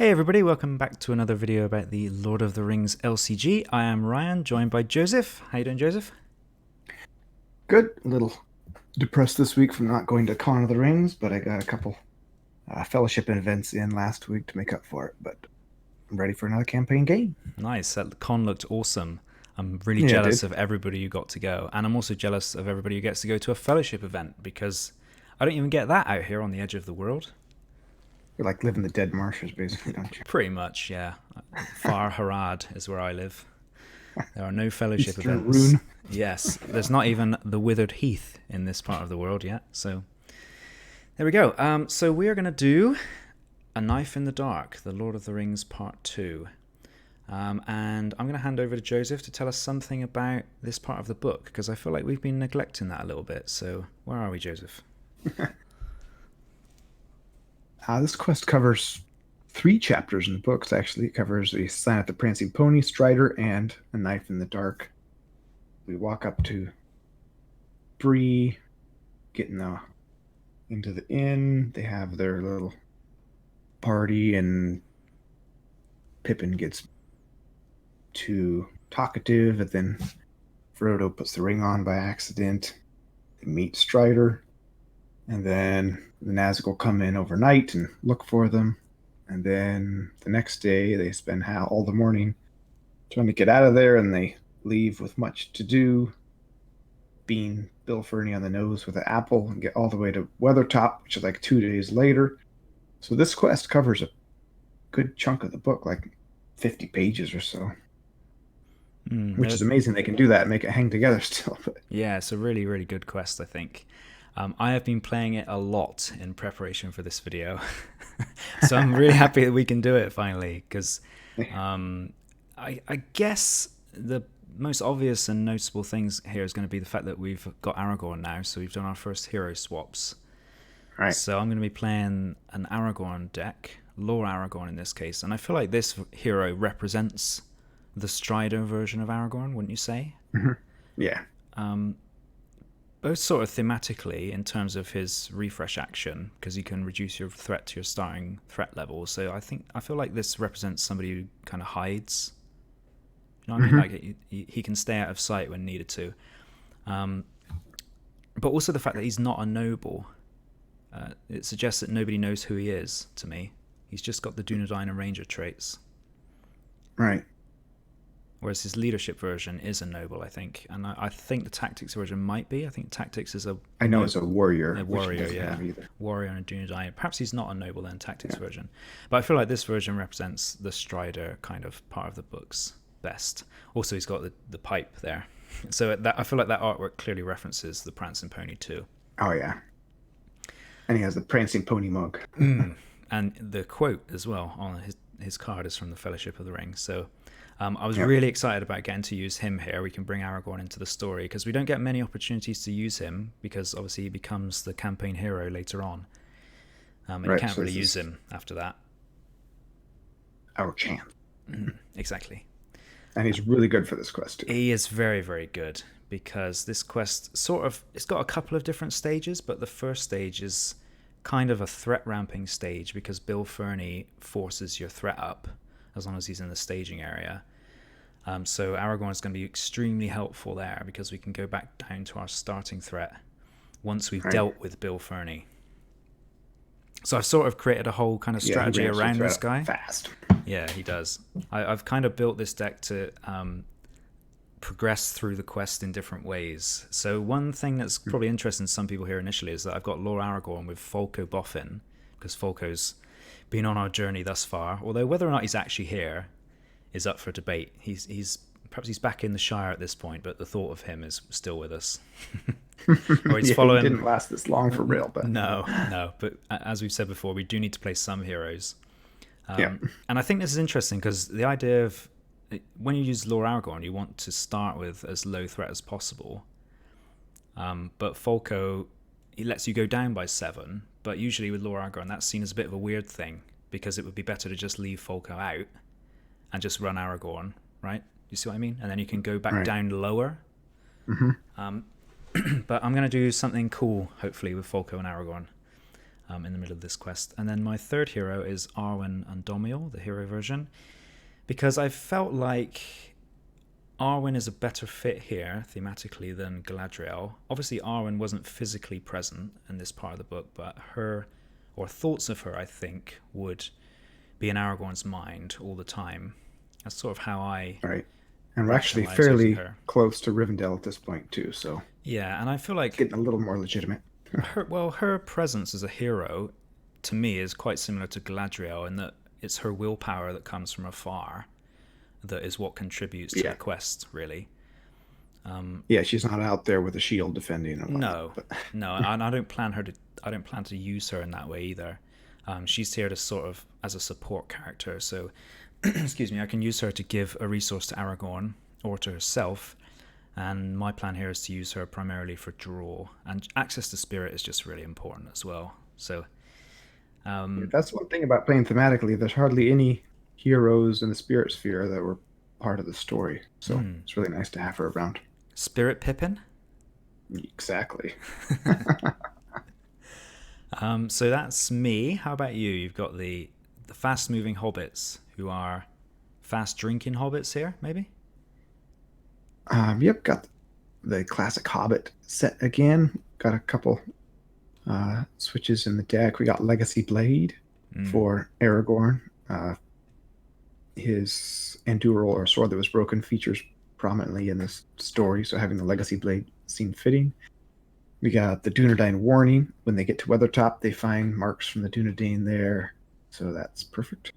Hey everybody, welcome back to another video about the Lord of the Rings LCG. I am Ryan, joined by Joseph. How you doing, Joseph? Good. A little depressed this week from not going to Con of the Rings, but I got a couple fellowship events in last week to make up for it. But I'm ready for another campaign game. Nice, that con looked awesome. I'm really Yeah, it jealous did. of everybody who got to go, and I'm also jealous of everybody who gets to go to a fellowship event because I don't even get that out here on the edge of the world. You're like living the dead marshes, basically, don't you? Pretty much, yeah. Far Harad is where I live. There are no fellowship Eastern events. Rune. Yes, there's not even the Withered Heath in this part of the world yet, so there we go. So we are going to do A Knife in the Dark, The Lord of the Rings Part 2. And I'm going to hand over to Joseph to tell us something about this part of the book, because I feel like we've been neglecting that a little bit. So where are we, Joseph? This quest covers 3 chapters in the books, actually. It covers the Sign of the Prancing Pony, Strider, and A Knife in the Dark. We walk up to Bree, getting into the inn. They have their little party, and Pippin gets too talkative, and then Frodo puts the ring on by accident. They meet Strider, and then the Nazgul come in overnight and look for them. And then the next day, they spend all the morning trying to get out of there, and they leave with much to do, being Bill Ferny on the nose with an apple, and get all the way to Weathertop, which is like 2 days later. So this quest covers a good chunk of the book, like 50 pages or so. Which is amazing. They can do that and make it hang together still. But Yeah, it's a really, really good quest, I think. I have been playing it a lot in preparation for this video. So I'm really happy that we can do it finally, because I guess the most obvious and noticeable things here is going to be the fact that we've got Aragorn now, so we've done our first hero swaps. right. So I'm going to be playing an Aragorn deck, Lore Aragorn in this case, and I feel like this hero represents the Strider version of Aragorn, wouldn't you say? Mm-hmm. Yeah. Both sort of thematically in terms of his refresh action, because you can reduce your threat to your starting threat level. So I feel like this represents somebody who kind of hides. You know what I mean? Like he can stay out of sight when needed to. But also the fact that he's not a noble. It suggests that nobody knows who he is, to me. He's just got the Dunedain and Ranger traits. Right. Whereas his leadership version is a noble, I think. And I think the tactics version might be. I think tactics is I know it's a warrior. A warrior, yeah. Warrior and a Dunedain. Perhaps he's not a noble then, tactics version. But I feel like this version represents the Strider kind of part of the books best. Also, he's got the pipe there. So I feel like that artwork clearly references the Prancing Pony too. Oh, yeah. And he has the Prancing Pony mug. And the quote as well on his card is from the Fellowship of the Ring. So I was really excited about getting to use him here. We can bring Aragorn into the story, because we don't get many opportunities to use him, because obviously he becomes the campaign hero later on. And you can't really use him after that. Our chance. Exactly. And he's really good for this quest, too. He is very, very good, because this quest it's got a couple of different stages, but the first stage is kind of a threat ramping stage, because Bill Ferny forces your threat up as long as he's in the staging area. So Aragorn is going to be extremely helpful there, because we can go back down to our starting threat once we've dealt with Bill Ferny. So I've sort of created a whole kind of strategy around this guy. Fast. Yeah, he does. I've kind of built this deck to progress through the quest in different ways. So one thing that's probably interesting to some people here initially is that I've got Lore Aragorn with Folco Boffin, because Folco's been on our journey thus far, although whether or not he's actually here is up for debate. Perhaps he's back in the Shire at this point, but the thought of him is still with us. Or he's following. He didn't last this long for real, but no. But as we've said before, we do need to play some heroes. And I think this is interesting, because the idea of when you use Lore Aragorn, you want to start with as low threat as possible. But Folco, he lets you go down by 7. But usually with Lore Aragorn, that's seen as a bit of a weird thing, because it would be better to just leave Folco out and just run Aragorn, right? You see what I mean? And then you can go back down lower. But I'm going to do something cool, hopefully, with Folco and Aragorn. in the middle of this quest. And then my third hero is Arwen Undomiel, the hero version, because I felt like Arwen is a better fit here thematically than Galadriel. Obviously, Arwen wasn't physically present in this part of the book, but her, or thoughts of her, I think, would be in Aragorn's mind all the time. That's sort of how I Right. And we're actually rationalize using fairly her. close to Rivendell at this point too, so Yeah, and I feel it's like getting a little more legitimate. her presence as a hero to me is quite similar to Galadriel in that it's her willpower that comes from afar that is what contributes to the quest, really. Yeah, she's not out there with a shield defending and No, whatnot. But no, and I don't plan her to. I don't plan to use her in that way either. She's here to sort of as a support character. So, excuse me, I can use her to give a resource to Aragorn or to herself. And my plan here is to use her primarily for draw, and access to spirit is just really important as well. So, that's one thing about playing thematically. There's hardly any heroes in the spirit sphere that were part of the story, so it's really nice to have her around. Spirit Pippin. Exactly. So that's me. How about you? You've got the fast-moving hobbits who are fast-drinking hobbits here, maybe? Yep, got the classic Hobbit set again. Got a couple switches in the deck. We got Legacy Blade for Aragorn. His Enduril, or sword that was broken, features prominently in this story, so having the Legacy Blade seemed fitting. We got the Dunedain Warning. When they get to Weathertop, they find marks from the Dunedain there, so that's perfect.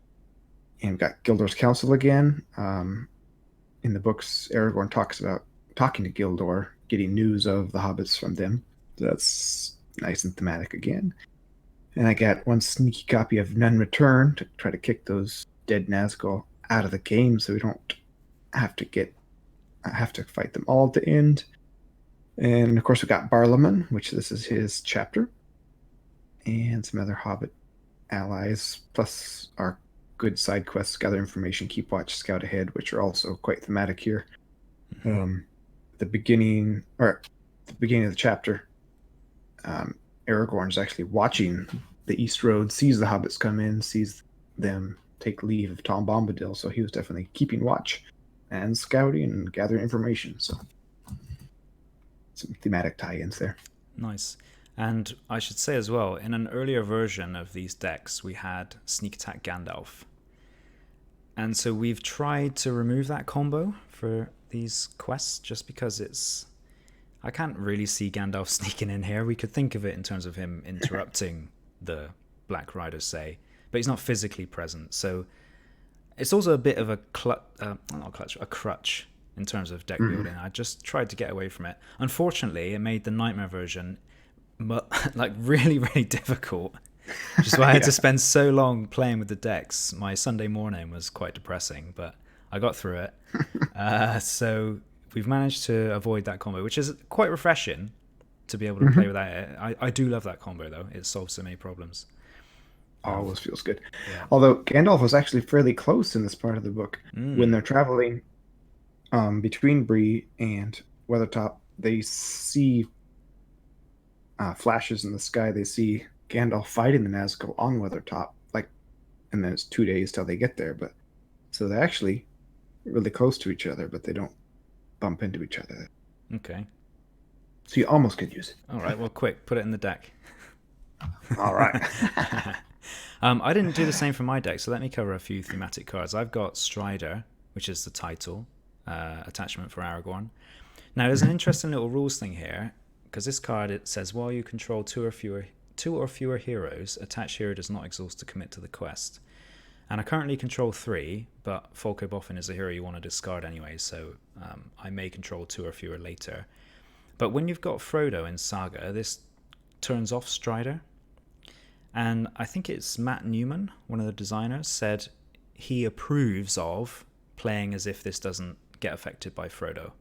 And we got Gildor's Council again. In the books, Aragorn talks about talking to Gildor, getting news of the hobbits from them. So that's nice and thematic again. And I got one sneaky copy of None Return to try to kick those dead Nazgul out of the game so we don't have to fight them all at the end. And of course we got Barlaman, which this is his chapter, and some other Hobbit allies, plus our good side quests: gather information, keep watch, scout ahead, which are also quite thematic here. The beginning of the chapter, Aragorn is actually watching the East Road, sees the hobbits come in, sees them take leave of Tom Bombadil, so he was definitely keeping watch and scouting and gathering information. So some thematic tie-ins there. Nice. And I should say as well, in an earlier version of these decks, we had Sneak Attack Gandalf. And so we've tried to remove that combo for these quests just because I can't really see Gandalf sneaking in here. We could think of it in terms of him interrupting the Black Riders, say, but he's not physically present. So it's also a bit of a crutch in terms of deck building. I just tried to get away from it. Unfortunately, it made the Nightmare version like really, really difficult, which is why I had to spend so long playing with the decks. My Sunday morning was quite depressing, but I got through it. So we've managed to avoid that combo, which is quite refreshing to be able to play without it. I do love that combo, though. It solves so many problems. Always feels good. Yeah. Although Gandalf was actually fairly close in this part of the book. When they're traveling between Bree and Weathertop, they see flashes in the sky. They see Gandalf fighting the Nazgul on Weathertop, and then it's 2 days till they get there. But so they're actually really close to each other, but they don't bump into each other. Okay. So you almost could use it. All right. Well, quick, put it in the deck. All right. I didn't do the same for my deck, so let me cover a few thematic cards. I've got Strider, which is the title attachment for Aragorn. Now, there's an interesting little rules thing here, because this card, it says, while you control two or fewer heroes, attached hero does not exhaust to commit to the quest. And I currently control 3, but Folko Boffin is a hero you want to discard anyway, so I may control 2 or fewer later. But when you've got Frodo in Saga, this turns off Strider. And I think it's Matt Newman, one of the designers, said he approves of playing as if this doesn't get affected by Frodo.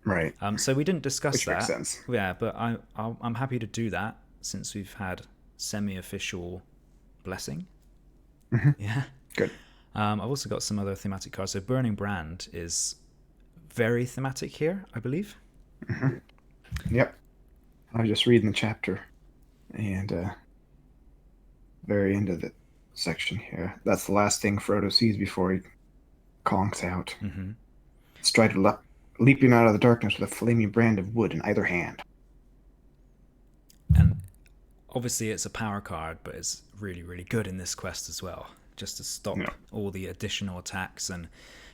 Right. So we didn't discuss Which that. makes sense. Yeah, but I'm happy to do that since we've had semi-official blessing. Yeah. Good. I've also got some other thematic cards. So Burning Brand is very thematic here, I believe. Yep. I was just reading the chapter, and very end of the section here. That's the last thing Frodo sees before he conks out. Mm-hmm. Strider leaping out of the darkness with a flaming brand of wood in either hand. And obviously it's a power card, but it's really, really good in this quest as well, just to stop all the additional attacks and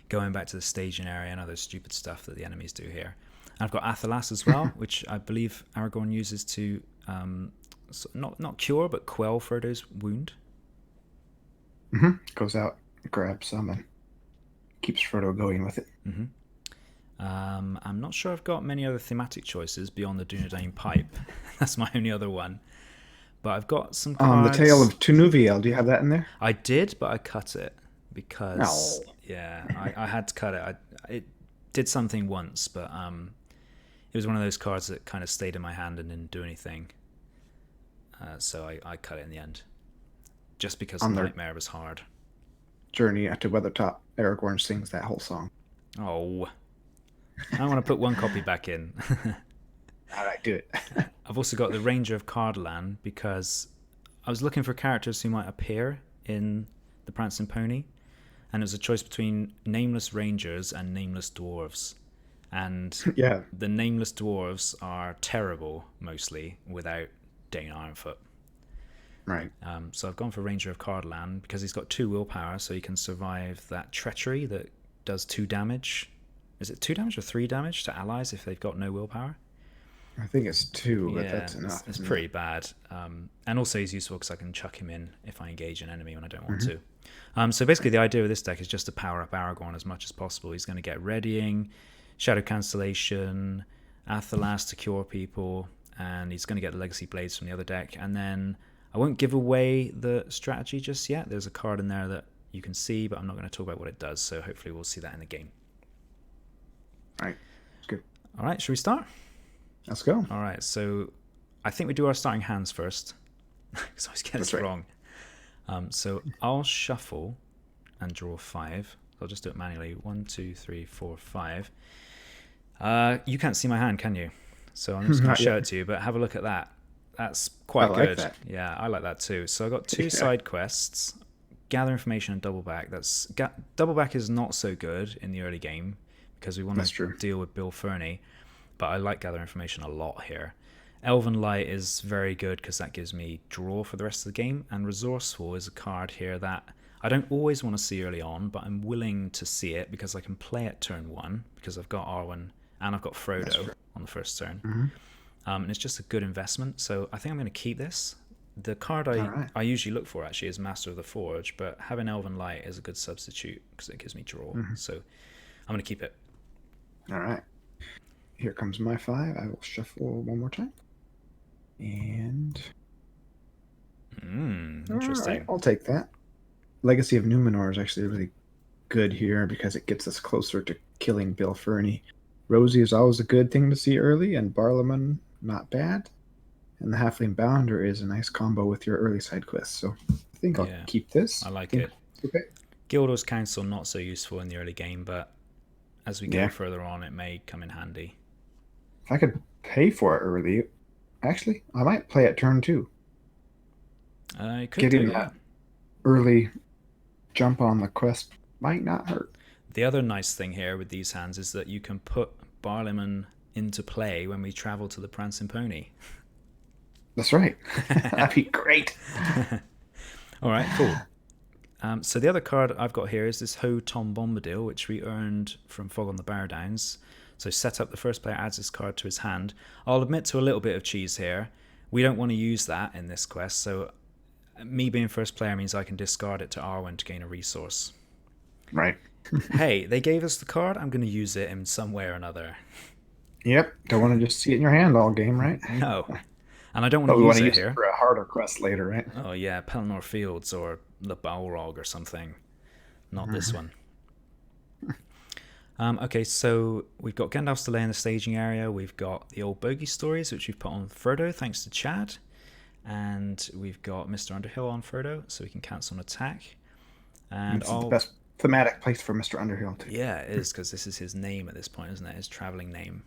going back to the staging area and other stupid stuff that the enemies do here. And I've got Athelas as well, which I believe Aragorn uses to not cure, but quell Frodo's wound. Goes out, grabs some, and keeps Frodo going with it. I'm not sure I've got many other thematic choices beyond the Dunedain pipe. That's my only other one. But I've got some cards. The Tale of Tunuviel, do you have that in there? I did, but I cut it because I had to cut it. It did something once, but it was one of those cards that kind of stayed in my hand and didn't do anything. So I cut it in the end, just because the Nightmare was hard. Journey to Weathertop, Aragorn sings that whole song. Oh, I want to put one copy back in. All right, do it. I've also got the Ranger of Cardolan because I was looking for characters who might appear in the Prancing Pony, and it was a choice between nameless rangers and nameless dwarves. And the nameless dwarves are terrible, mostly, without Dane Ironfoot. Right. So I've gone for Ranger of Cardolan because he's got 2 willpower, so he can survive that treachery that does 2 damage. Is it 2 damage or 3 damage to allies if they've got no willpower? I think it's 2, but that's enough. It's pretty bad. And also he's useful because I can chuck him in if I engage an enemy when I don't want to. So basically the idea of this deck is just to power up Aragorn as much as possible. He's going to get Readying, Shadow Cancellation, Athelas to cure people, and he's going to get the Legacy Blades from the other deck. And then I won't give away the strategy just yet. There's a card in there that you can see, but I'm not going to talk about what it does, so hopefully we'll see that in the game. All right. That's good. All right, should we start? Let's go. All right, so I think we do our starting hands first, because I always get this wrong. So I'll shuffle and draw 5. I'll just do it manually. 1, 2, 3, 4, 5. You can't see my hand, can you? So I'm just going to show it to you, but have a look at that. That's quite good. That. Yeah, I like that too. So I got 2 side quests, gather information and double back. Double back is not so good in the early game because we want to deal with Bill Ferny, but I like gather information a lot here. Elven Light is very good because that gives me draw for the rest of the game, and Resourceful is a card here that I don't always want to see early on, but I'm willing to see it because I can play it turn 1 because I've got Arwen and I've got Frodo on the first turn. And it's just a good investment, so I think I'm going to keep this. The card I usually look for actually is Master of the Forge, but having Elven Light is a good substitute because it gives me draw. So I'm going to keep it. All right. Here comes my 5. I will shuffle one more time. And interesting. All right, I'll take that. Legacy of Numenor is actually really good here because it gets us closer to killing Bill Ferny. Rosie is always a good thing to see early, and Barlaman not bad. And the Halfling Bounder is a nice combo with your early side quests. So I think I'll keep this. I like it. Okay. Gildor's Council not so useful in the early game, but as we go further on, it may come in handy. If I could pay for it early, actually, I might play it turn 2. Getting that early jump on the quest might not hurt. The other nice thing here with these hands is that you can put Barliman into play when we travel to the Prancing Pony. That's right. That'd be great. All right, cool. So the other card I've got here is this Ho Tom Bombadil, which we earned from Fog on the Barrow-Downs. So set up, the first player adds this card to his hand. I'll admit to a little bit of cheese here. We don't want to use that in this quest, so me being first player means I can discard it to Arwen to gain a resource. Right. Hey, they gave us the card, I'm going to use it in some way or another. Yep. Don't want to just see it in your hand all game, right? No. And I don't want to use it here. For a harder quest later, right? Oh yeah, Pelennor Fields or the Balrog or something. Not this one. Okay, so we've got Gandalf's delay in the staging area. We've got the old bogey stories, which we've put on Frodo, thanks to Chad. And we've got Mr. Underhill on Frodo, so we can cancel an attack. And it's the best thematic place for Mr. Underhill, too. Yeah, it is, because this is his name at this point, isn't it? His traveling name.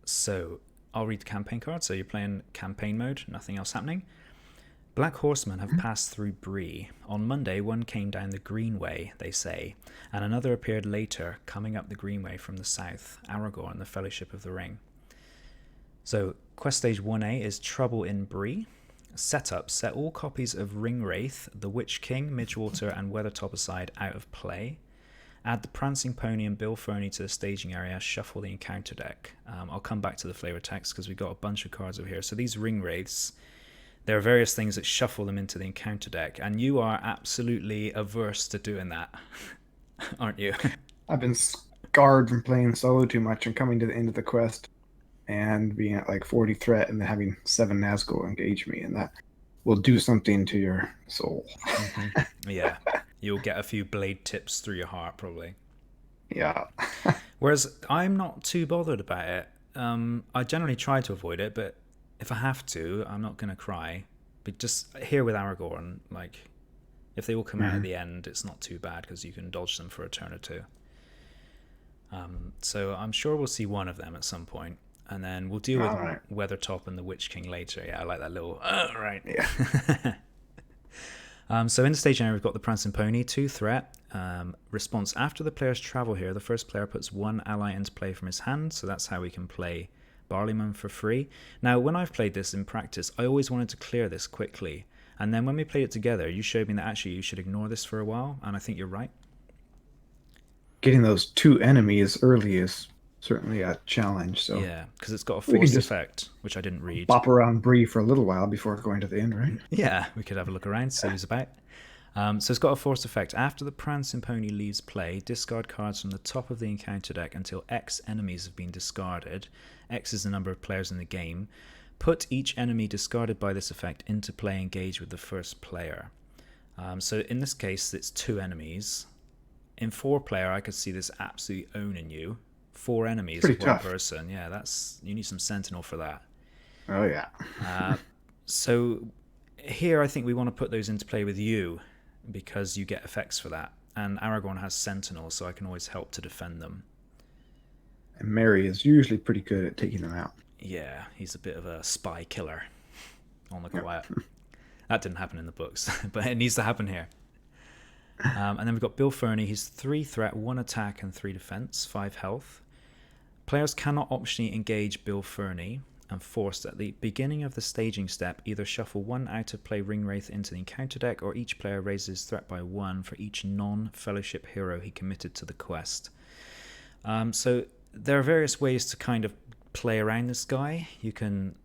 So I'll read the campaign card. So you're playing campaign mode, nothing else happening. Black horsemen have passed through Bree. On Monday, one came down the Greenway, they say, and another appeared later, coming up the Greenway from the south, Aragorn, the Fellowship of the Ring. So, quest stage 1A is Trouble in Bree. Setup: set all copies of Ringwraith, the Witch King, Midgewater, and Weathertop aside out of play. Add the Prancing Pony and Bill Ferny to the staging area. Shuffle the encounter deck. I'll come back to the flavor text because we've got a bunch of cards over here. So these Ringwraiths, there are various things that shuffle them into the encounter deck, and you are absolutely averse to doing that, aren't you? I've been scarred from playing solo too much and coming to the end of the quest and being at like 40 threat and then having 7 Nazgul engage me, and that will do something to your soul. Yeah, you'll get a few blade tips through your heart, probably. Yeah. Whereas I'm not too bothered about it. I generally try to avoid it, but if I have to, I'm not going to cry. But just here with Aragorn, like, if they all come out at the end, it's not too bad because you can dodge them for a turn or two. So I'm sure we'll see one of them at some point. And then we'll deal with Weathertop and the Witch King later. Yeah, I like that little... right. Yeah. So in the stage area, we've got the Prancing Pony, 2 threat. Response: after the players travel here, the first player puts 1 ally into play from his hand. So that's how we can play Barleyman for free. Now, when I've played this in practice, I always wanted to clear this quickly. And then when we played it together, you showed me that actually you should ignore this for a while. And I think you're right. Getting those 2 enemies early is certainly a challenge. So yeah, because it's got a force effect, which I didn't read. Bop around Bree for a little while before going to the end, right? Yeah, we could have a look around, see who's about. So it's got a force effect. After the Prancing Pony leaves play, discard cards from the top of the encounter deck until X enemies have been discarded. X is the number of players in the game. Put each enemy discarded by this effect into play, engage with the first player. So in this case, it's 2 enemies. In 4-player, I could see this absolutely owning you. 4 enemies Pretty of one tough. person. Yeah, you need some Sentinel for that. Oh, yeah. So here I think we want to put those into play with you because you get effects for that. And Aragorn has Sentinel, so I can always help to defend them. And Mary is usually pretty good at taking them out. Yeah, he's a bit of a spy killer on the quiet. That didn't happen in the books, but it needs to happen here. And then we've got Bill Ferny. He's 3 threat, 1 attack, and 3 defense, 5 health. Players cannot optionally engage Bill Ferny and forced at the beginning of the staging step either shuffle 1 out of play Ringwraith into the encounter deck, or each player raises threat by 1 for each non-fellowship hero he committed to the quest. So there are various ways to kind of play around this guy. You can,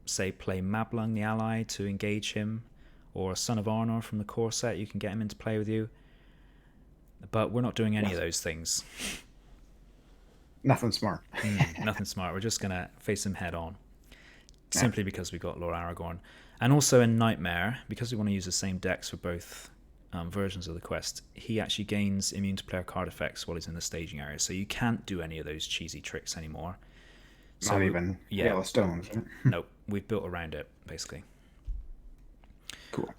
say, play Mablung the ally to engage him, or Son of Arnor from the core set. You can get him into play with you. But we're not doing any of those things. Nothing smart. Nothing smart. We're just going to face him head on. Simply because we got Lord Aragorn. And also in Nightmare, because we want to use the same decks for both versions of the quest, he actually gains immune to player card effects while he's in the staging area. So you can't do any of those cheesy tricks anymore. Not even Hail of Stones. Right? Nope. We've built around it, basically. Cool.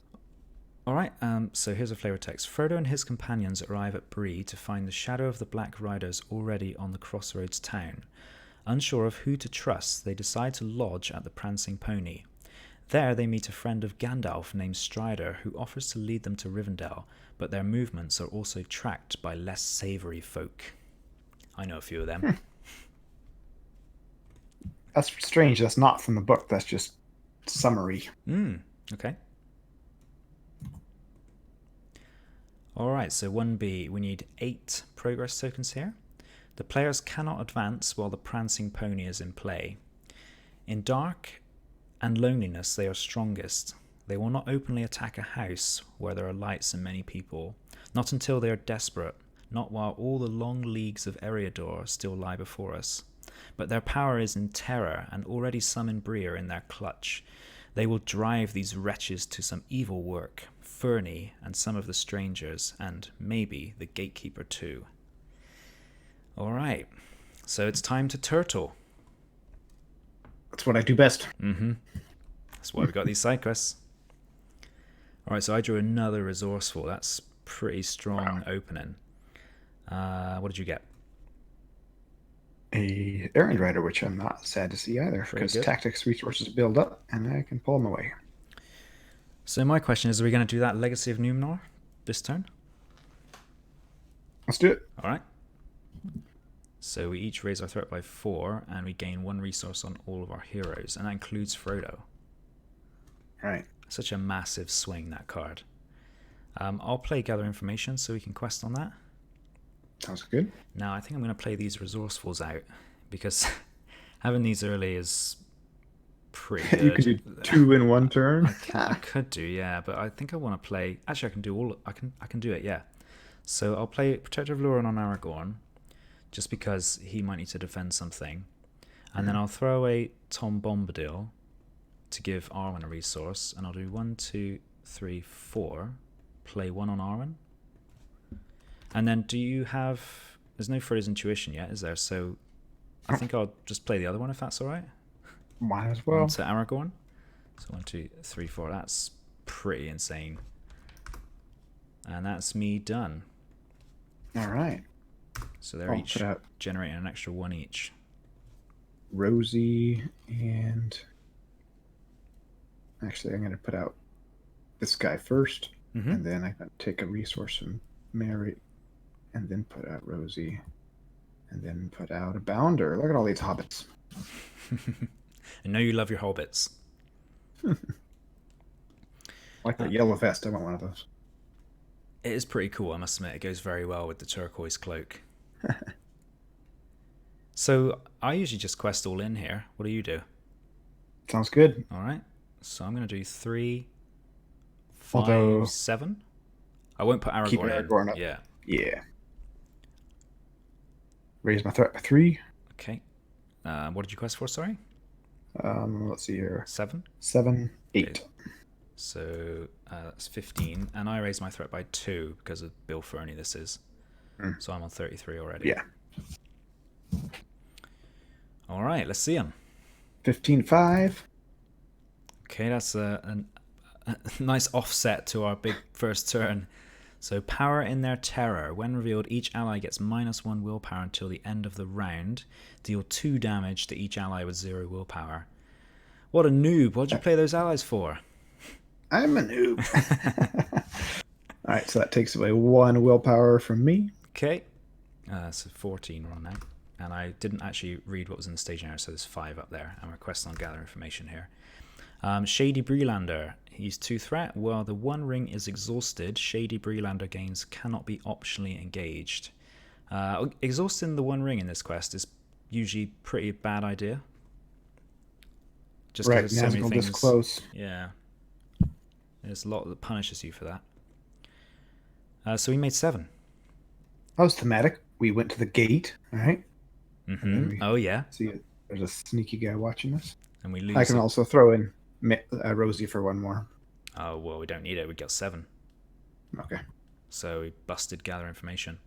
All right, so here's a flavor text. Frodo and his companions arrive at Bree to find the shadow of the Black Riders already on the Crossroads town. Unsure of who to trust, they decide to lodge at the Prancing Pony. There they meet a friend of Gandalf named Strider, who offers to lead them to Rivendell, but their movements are also tracked by less savoury folk. I know a few of them. That's strange. That's not from the book. That's just summary. Okay. Alright, so 1B, we need 8 progress tokens here. The players cannot advance while the Prancing Pony is in play. In dark and loneliness, they are strongest. They will not openly attack a house where there are lights and many people, not until they are desperate, not while all the long leagues of Eriador still lie before us. But their power is in terror, and already some in Bree are in their clutch. They will drive these wretches to some evil work, Ferny and some of the strangers, and maybe the gatekeeper too. Alright, so it's time to turtle. That's what I do best. That's why we got these side quests. Alright, so I drew another resourceful. That's pretty strong opening. What did you get? a errand rider, which I'm not sad to see either, Pretty because good. tactics resources build up, and I can pull them away. So my question is, are we going to do that Legacy of Numenor this turn? Let's do it. All right. So we each raise our threat by 4, and we gain 1 resource on all of our heroes, and that includes Frodo. All right. Such a massive swing, that card. I'll play Gather Information so we can quest on that. Sounds good. Now, I think I'm going to play these Resourcefuls out, because having these early is pretty good. You can do 2 in 1 turn. I could do, yeah, but I think I want to play... Actually, I can do all... I can do it, yeah. So I'll play Protective Luron on Aragorn, just because he might need to defend something. And then I'll throw away Tom Bombadil to give Arwen a resource, and I'll do 1, 2, 3, 4. Play 1 on Arwen. And then do you have... There's no Frodo's Intuition yet, is there? So I think I'll just play the other one if that's all right. Might as well. 1 to Aragorn. So 1, 2, 3, 4. That's pretty insane. And that's me done. All right. So they're each generating an extra 1 each. Rosie and... Actually, I'm going to put out this guy first, and then I'm going to take a resource from Mary, and then put out Rosie, and then put out a Bounder. Look at all these hobbits. I know you love your hobbits. Like that yellow vest. I want one of those. It is pretty cool, I must admit. It goes very well with the turquoise cloak. So I usually just quest all in here. What do you do? Sounds good. All right. So I'm going to do 3, 5, 7. I won't put Aragorn, keep Aragorn up. Yeah. Yeah. Raise my threat by 3. Okay. What did you quest for, sorry? Let's see here. 7? 7, 8. Okay. So that's 15. And I raised my threat by 2 because of Bill Ferny this is. So I'm on 33 already. Yeah. All right, let's see him. 15-5. Okay, that's a nice offset to our big first turn. So power in their terror. When revealed, each ally gets -1 willpower until the end of the round. Deal 2 damage to each ally with 0 willpower. What a noob. What'd you play those allies for? I'm a noob. All right, so that takes away 1 willpower from me. Okay. So 14 we're on now. And I didn't actually read what was in the staging area, so there's 5 up there. And request on Gather Information here. Shady Breelander. He's 2 threat. While the 1 ring is exhausted, Shady Breelander gains cannot be optionally engaged. Exhausting the 1 ring in this quest is usually pretty bad idea. Just right, so many things. This close. Yeah. There's a lot that punishes you for that. So we made 7. That was thematic. We went to the gate, all right? Oh, yeah. See, there's a sneaky guy watching us. And we lose. I can also throw in Rosie for 1 more. Oh, well, we don't need it. We got 7. Okay. So we busted Gather Information.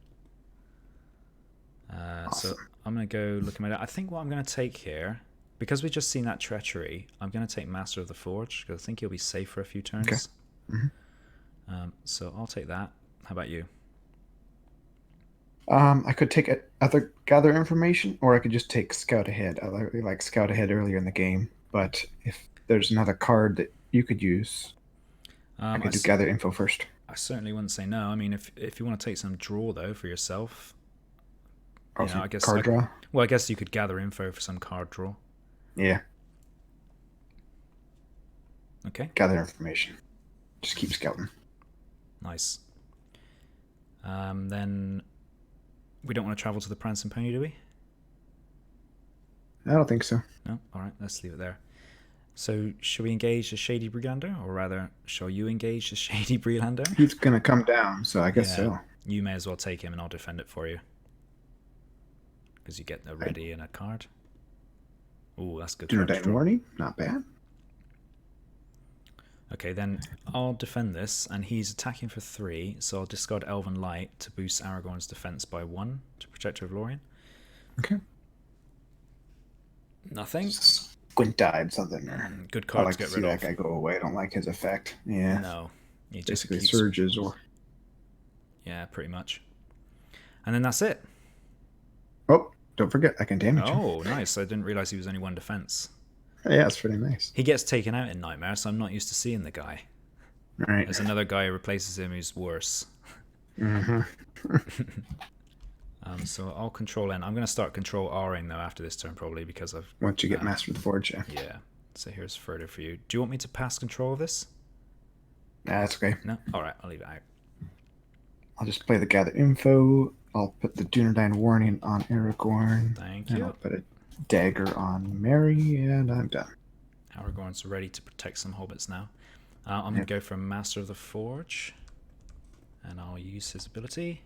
Awesome. So I'm going to go look at my... I think what I'm going to take here, because we've just seen that treachery, I'm going to take Master of the Forge, because I think he'll be safe for a few turns. Okay. So I'll take that. How about you? I could take other Gather Information, or I could just take Scout Ahead. I like Scout Ahead earlier in the game, but if there's another card that you could use, I could do Gather Info first. I certainly wouldn't say no. I mean, if you want to take some draw, though, for yourself... I guess card draw? Well, I guess you could Gather Info for some card draw. Yeah. Okay. Gather Information. Just keep scouting. Nice. Then... We don't want to travel to the Prancing Pony, do we? I don't think so. No? Alright, let's leave it there. So, shall we engage the Shady Breelander? Or rather, shall you engage the Shady Breelander? He's going to come down, so I guess so. You may as well take him and I'll defend it for you. Because you get a ready and a card. Ooh, that's good. Dinner Warning? Not bad. Okay, then I'll defend this, and he's attacking for 3, so I'll discard Elven Light to boost Aragorn's defense by 1 to Protector of Lorien. Okay. Nothing. Squint-eyed something. Good card I like to get to see rid that of. guy go away. I don't like his effect. Yeah. No. He just basically surges or... Yeah, pretty much. And then that's it. Oh, don't forget, I can damage him. Oh, nice. I didn't realize he was only 1 defense. Yeah, it's pretty nice. He gets taken out in Nightmare, so I'm not used to seeing the guy. Right. There's another guy who replaces him who's worse. Mm-hmm. So I'll control N. I'm going to start control Ring though after this turn probably because I've... Once you get Master of the Forge, yeah. Yeah. So here's further for you. Do you want me to pass control of this? Nah, that's okay. No? Alright, I'll leave it out. I'll just play the Gather Info. I'll put the Dunedain Warning on Aragorn. Thank and you. I'll put a Dagger on Mary, and I'm done. Aragorn's ready to protect some hobbits now. I'm going to go for Master of the Forge. And I'll use his ability.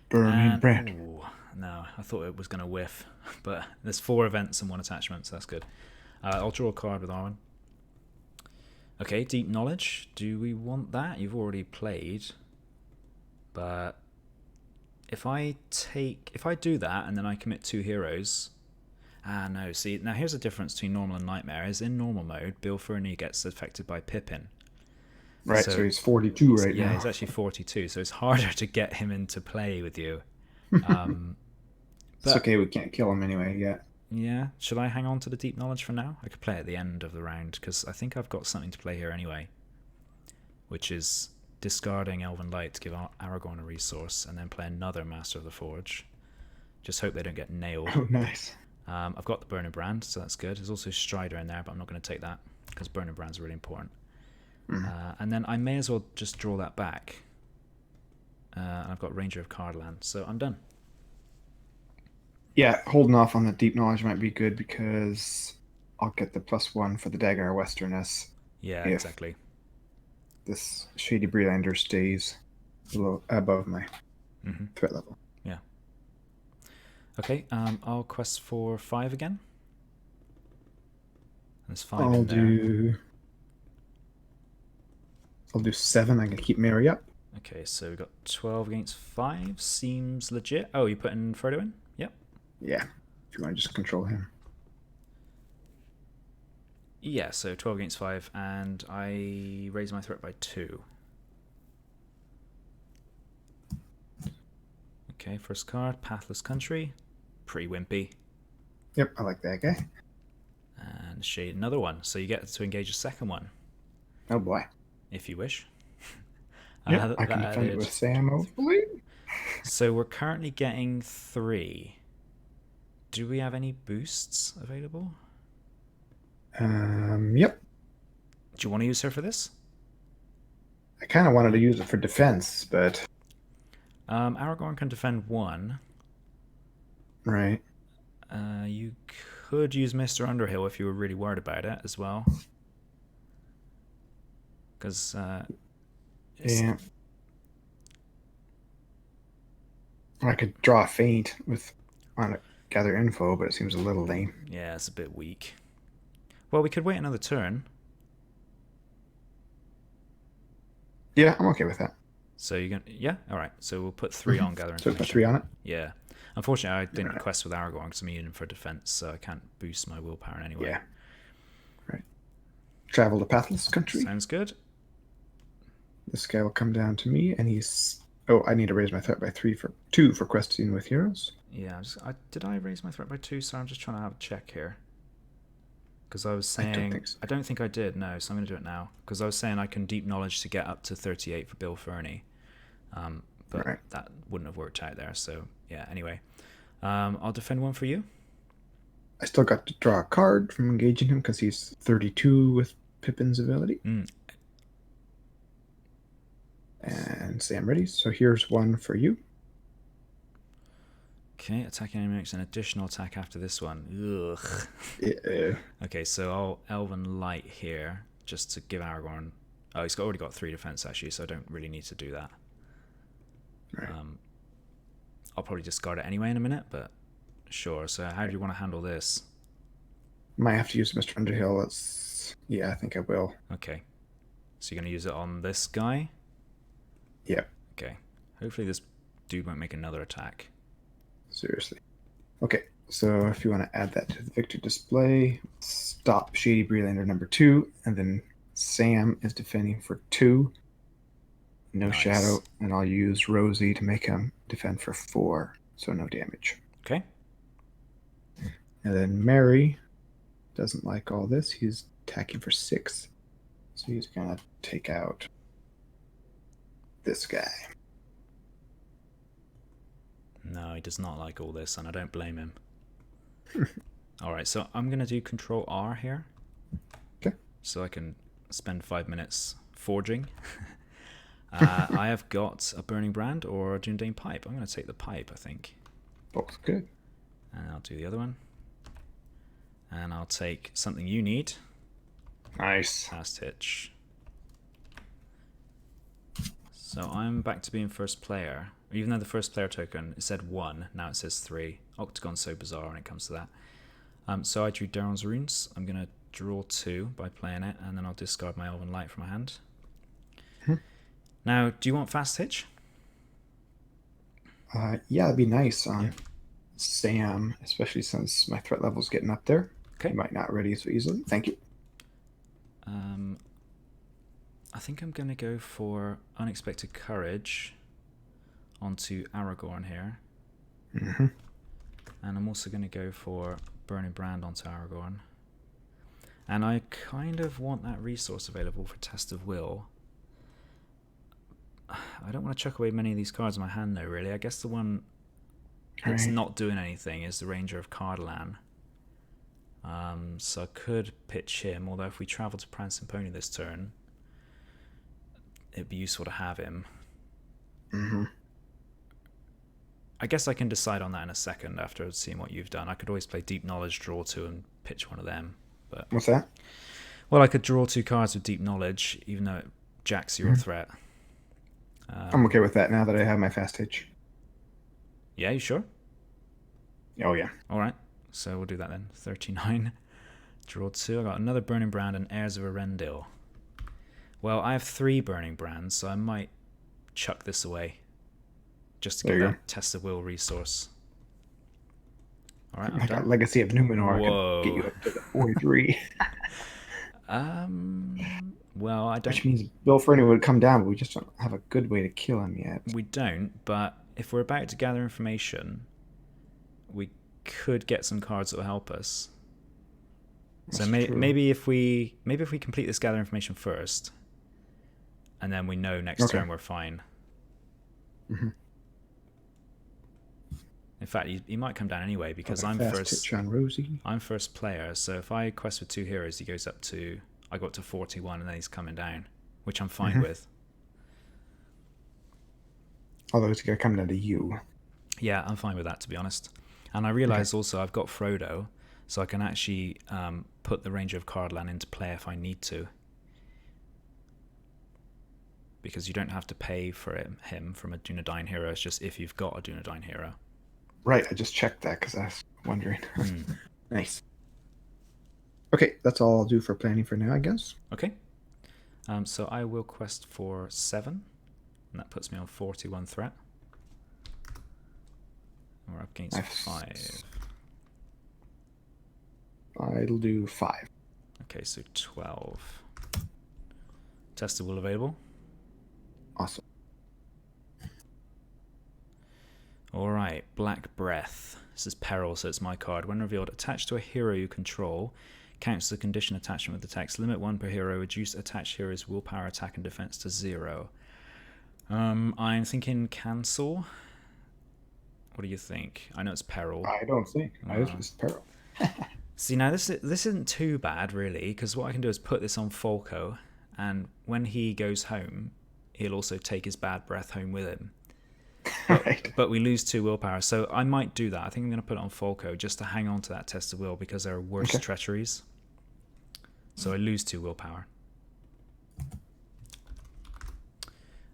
Burning Brand. Ooh, no, I thought it was going to whiff. But there's 4 events and 1 attachment, so that's good. I'll draw a card with Arwen. Okay, Deep Knowledge. Do we want that? You've already played. But if I do that and then I commit 2 heroes... no, see, now here's the difference between normal and Nightmare. Is in normal mode, Bill Ferny gets affected by Pippin. Right, so he's 42 right now. Yeah, he's actually 42, so it's harder to get him into play with you. It's okay, we can't kill him anyway yet. Yeah, should I hang on to the Deep Knowledge for now? I could play at the end of the round, because I think I've got something to play here anyway. Which is discarding Elven Light to give Aragorn a resource, and then play another Master of the Forge. Just hope they don't get nailed. Oh, nice. I've got the Burning Brand, so that's good. There's also Strider in there, but I'm not going to take that, because Burning Brand's really important. And then I may as well just draw that back. And I've got Ranger of Cardland, so I'm done. Yeah, holding off on the Deep Knowledge might be good because I'll get the +1 for the Dagger Westerness. Yeah, exactly. This Shady Breelander stays above my threat level. Yeah. Okay, I'll quest for 5 again. There's 5 in there. I'll do 7. I can keep Mary up. Okay, so we've got 12 against 5. Seems legit. Oh, you putting Frodo in? Yep. Yeah, if you want to just control him. Yeah, so 12 against 5, and I raise my threat by 2. Okay, first card, Pathless Country. Pretty wimpy. Yep, I like that guy. And shade another one, so you get to engage a second one. Oh boy. If you wish. Yeah, I can defend it with Sam, hopefully. So we're currently getting 3. Do we have any boosts available? Yep. Do you want to use her for this? I kind of wanted to use it for defense, but... Aragorn can defend 1. Right. You could use Mr. Underhill if you were really worried about it as well. Because... yeah. I could draw a feint on it, gather info, but it seems a little lame. Yeah, it's a bit weak. Well, we could wait another turn. Yeah, I'm okay with that. So you're gonna, yeah, all right. So we'll put 3 on gather So information. put 3 on it. Yeah. Unfortunately, I didn't quest with Aragorn because I'm using for defense, so I can't boost my willpower in any way. Yeah. Right. Travel to Pathless Country. Sounds good. This guy will come down to me, and he's... Oh, I need to raise my threat by 2 for questing with heroes. Yeah, did I raise my threat by 2? So I'm just trying to have a check here. Because I was saying... I don't think I did, no, so I'm going to do it now. Because I was saying I can deep knowledge to get up to 38 for Bill Ferny. But that wouldn't have worked out there, so yeah, anyway. I'll defend 1 for you. I still got to draw a card from engaging him because he's 32 with Pippin's ability. And say I'm ready. So here's 1 for you. Okay, attacking enemy makes an additional attack after this one. Ugh. Yeah. Okay, so I'll Elven Light here just to give Aragorn... Oh, he's already got 3 defense actually, so I don't really need to do that. Right. I'll probably discard it anyway in a minute, but sure. So how do you want to handle this? Might have to use Mr. Underhill. Yeah, I think I will. Okay. So you're going to use it on this guy? Yeah. Okay. Hopefully this dude won't make another attack. Seriously. Okay, so if you want to add that to the victory display, stop Shady Breelander number 2, and then Sam is defending for 2. No shadow, and I'll use Rosie to make him defend for 4, so no damage. Okay. And then Mary doesn't like all this. He's attacking for 6. So he's going to take out this guy. No, he does not like all this, and I don't blame him. Alright, so I'm going to do Control R here. Okay. So I can spend 5 minutes forging. I have got a Burning Brand or a Dunedain Pipe. I'm going to take the pipe, I think. Both good. And I'll do the other one. And I'll take something you need. Nice. Fast hitch. So I'm back to being first player. Even though the first player token, it said 1, now it says 3. Octagon's so bizarre when it comes to that. So I drew Darren's Runes. I'm going to draw 2 by playing it, and then I'll discard my Elven Light from my hand. Now, do you want fast hitch? Yeah, that'd be nice on Yeah. Sam, especially since my threat level's getting up there. Okay. He might not ready so easily. Thank you. I think I'm going to go for Unexpected Courage onto Aragorn here. Mm-hmm. And I'm also going to go for Burning Brand onto Aragorn. And I kind of want that resource available for Test of Will. I don't want to chuck away many of these cards in my hand though, really. I guess the one that's not doing anything is the Ranger of Cardolan. So I could pitch him, although if we travel to Prancing Pony this turn, it'd be useful to have him. Mm-hmm. I guess I can decide on that in a second after seeing what you've done. I could always play Deep Knowledge, draw 2, and pitch one of them. But What's that? well, I could draw 2 cards with Deep Knowledge, even though it jacks your threat. I'm okay with that now that I have my fast hitch. Yeah, you sure? Oh, yeah. Alright, so we'll do that then. 39. Draw 2. I got another Burning Brand and Heirs of Arendil. Well, I have 3 Burning Brands, so I might chuck this away. Just to get that Test of Will resource. Alright, I'm I done. got Legacy of Numenor. Whoa. I can get you up to the 43. Well, I don't... Which means Bill Ferny would come down, but we just don't have a good way to kill him yet. We don't, but if we're about to gather information, we could get some cards that will help us. So maybe if we complete this gather information first, and then we know next turn we're fine. Mm-hmm. In fact, he might come down anyway because I'm first. On Rosie. I'm first player, so if I quest with 2 heroes, he goes up to. I got to 41, and then he's coming down, which I'm fine with. Although it's gonna come down to you. Yeah, I'm fine with that, to be honest. And I realize also I've got Frodo, so I can actually put the Ranger of Cardolan into play if I need to. Because you don't have to pay for him from a Dunedain hero. It's just if you've got a Dunedain hero. Right, I just checked that because I was wondering. Nice. Okay, that's all I'll do for planning for now, I guess. Okay. So I will quest for 7, and that puts me on 41 threat. We're up against 5. I'll do 5. Okay, so 12. Test of Will available. Awesome. Alright, Black Breath. This is Peril, so it's my card. When revealed, attached to a hero you control, counts the condition attachment with the text. Limit 1 per hero, reduce attached hero's willpower, attack, and defense to 0. I'm thinking cancel. What do you think? I know it's Peril. I don't think. It's Peril. See, now this isn't too bad, really, because what I can do is put this on Falco, and when he goes home, he'll also take his bad breath home with him. But we lose 2 willpower, so I might do that. I think I'm going to put it on Falco just to hang on to that Test of Will because there are worse treacheries. So I lose 2 willpower.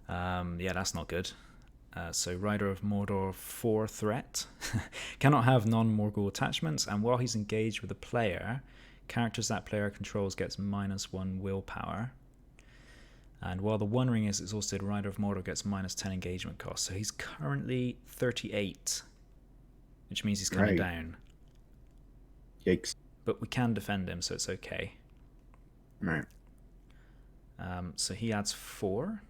Yeah, that's not good. So Rider of Mordor 4 threat. Cannot have non-Morgul attachments, and while he's engaged with a player, characters that player controls gets -1 willpower. And while the One Ring is exhausted, Rider of Mordor gets -10 engagement cost. So he's currently 38, which means he's coming down. Yikes. But we can defend him, so it's okay. Right. So he adds 4.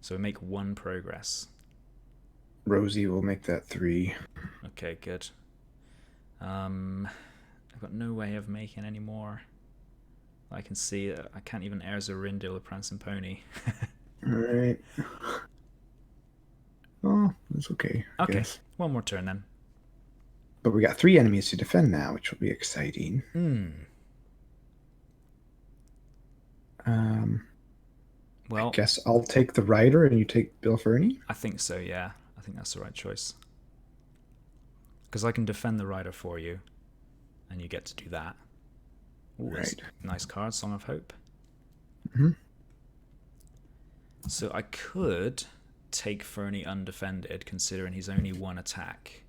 So we make 1 progress. Rosie will make that 3. Okay, good. I've got no way of making any more. I can see I can't even air Zorindil, the Prancing Pony. All right. Oh, that's okay, I Okay, guess. one more turn then. But we got 3 enemies to defend now, which will be exciting. Well, I guess I'll take the rider and you take Bill Ferny. I think so, yeah. I think that's the right choice. Because I can defend the rider for you, and you get to do that. Ooh, Right. Nice card, Song of Hope. Mm-hmm. So I could take Ferny undefended, considering he's only 1 attack.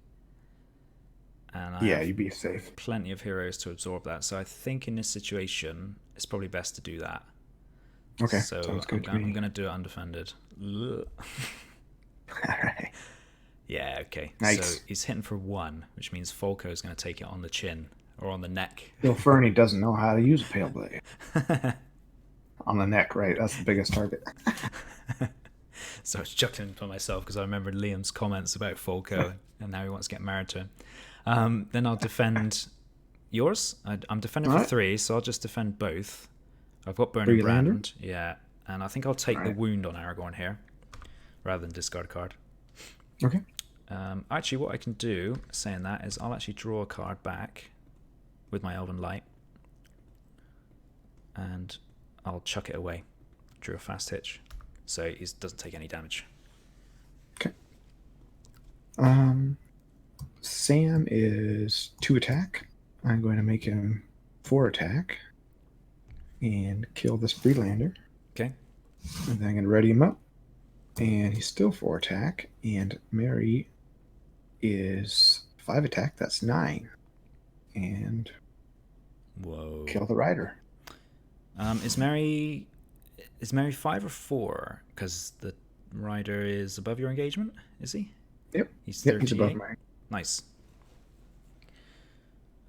And I have you'd be safe. plenty of heroes to absorb that. So I think in this situation, it's probably best to do that. Okay, So sounds good I'm going to do it undefended. All right. Yeah, okay. Nice. So he's hitting for 1, which means Falco is going to take it on the chin or on the neck. Bill Ferny doesn't know how to use a Pale Blade. On the neck, right? That's the biggest target. So I was chuckling for myself because I remembered Liam's comments about Falco, and now he wants to get married to him. Then I'll defend yours. I'm defending for 3, so I'll just defend both. I've got Burning Brand, yeah, and I think I'll take the wound on Aragorn here, rather than discard a card. Okay. Actually, what I can do, saying that, is I'll actually draw a card back with my Elven Light, and I'll chuck it away. Drew a fast hitch, so he doesn't take any damage. Okay. Sam is 2 attack. I'm going to make him 4 attack and kill this Freelander. Okay. And then I'm going to ready him up. And he's still 4 attack. And Mary is 5 attack. That's 9. And whoa, kill the rider. Is Mary 5 or 4? Because the rider is above your engagement, is he? Yep. He's 38. Yep, he's above mine. Nice.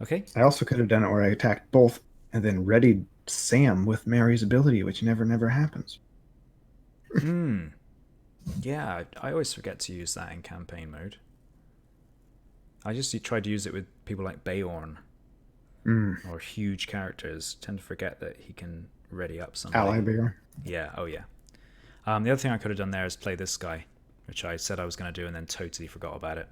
Okay. I also could have done it where I attacked both and then readied Sam with Mary's ability, which never happens. Yeah, I always forget to use that in campaign mode. I just try to use it with people like Beorn or huge characters. Tend to forget that he can ready up somebody. Ally Beorn. Yeah, oh yeah. The other thing I could have done there is play this guy, which I said I was going to do and then totally forgot about it.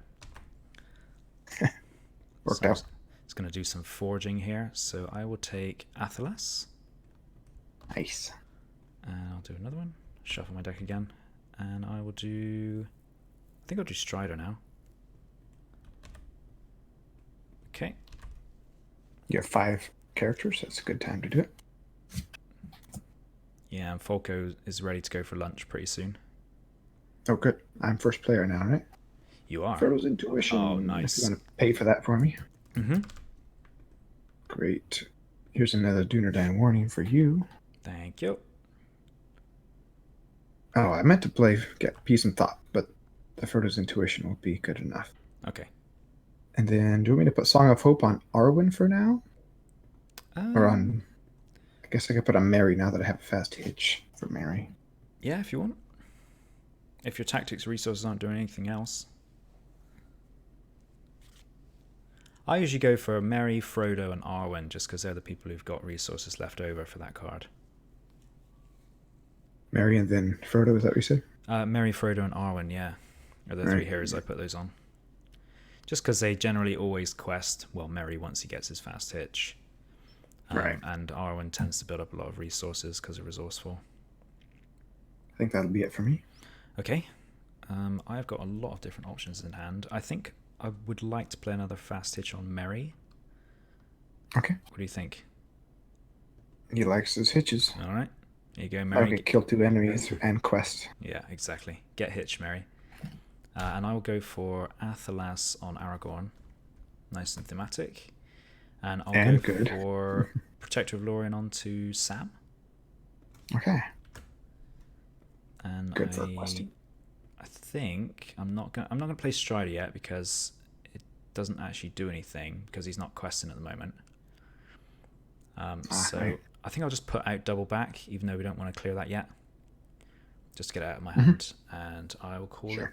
Worked out. It's going to do some forging here, so I will take Athelas. Nice. And I'll do another one. Shuffle my deck again. And I will do... I think I'll do Strider now. Okay. You have 5 characters. That's a good time to do it. Yeah, and Falco is ready to go for lunch pretty soon. Oh, good. I'm first player now, right? You are? Frodo's Intuition. Oh, nice. If you want to pay for that for me. Mm-hmm. Great. Here's another Dunedain warning for you. Thank you. Oh, I meant to get Peace and Thought, but the Frodo's Intuition will be good enough. Okay. And then, do you want me to put Song of Hope on Arwen for now? Or on... I guess I could put on Mary now that I have a fast hitch for Mary. Yeah, if you want. If your tactics resources aren't doing anything else. I usually go for Merry, Frodo, and Arwen just because they're the people who've got resources left over for that card. Mary and then Frodo, is that what you said? Merry, Frodo, and Arwen, yeah. Are the 3 heroes I put those on. Just because they generally always quest, well, Merry once he gets his fast hitch. And Arwen tends to build up a lot of resources because they're resourceful. I think that'll be it for me. Okay. I've got a lot of different options in hand. I think I would like to play another fast hitch on Merry. Okay. What do you think? He likes his hitches. All right. Here you go, Merry. Okay, kill 2 enemies and quest. Yeah, exactly. Get hitch, Merry. And I will go for Athelas on Aragorn. Nice and thematic. And I'll go for Protector of Lorien onto Sam. Okay. And good for questing. I think I'm not gonna play Strider yet because it doesn't actually do anything because he's not questing at the moment. So I think I'll just put out double back, even though we don't want to clear that yet. Just to get it out of my hand, and I will call it.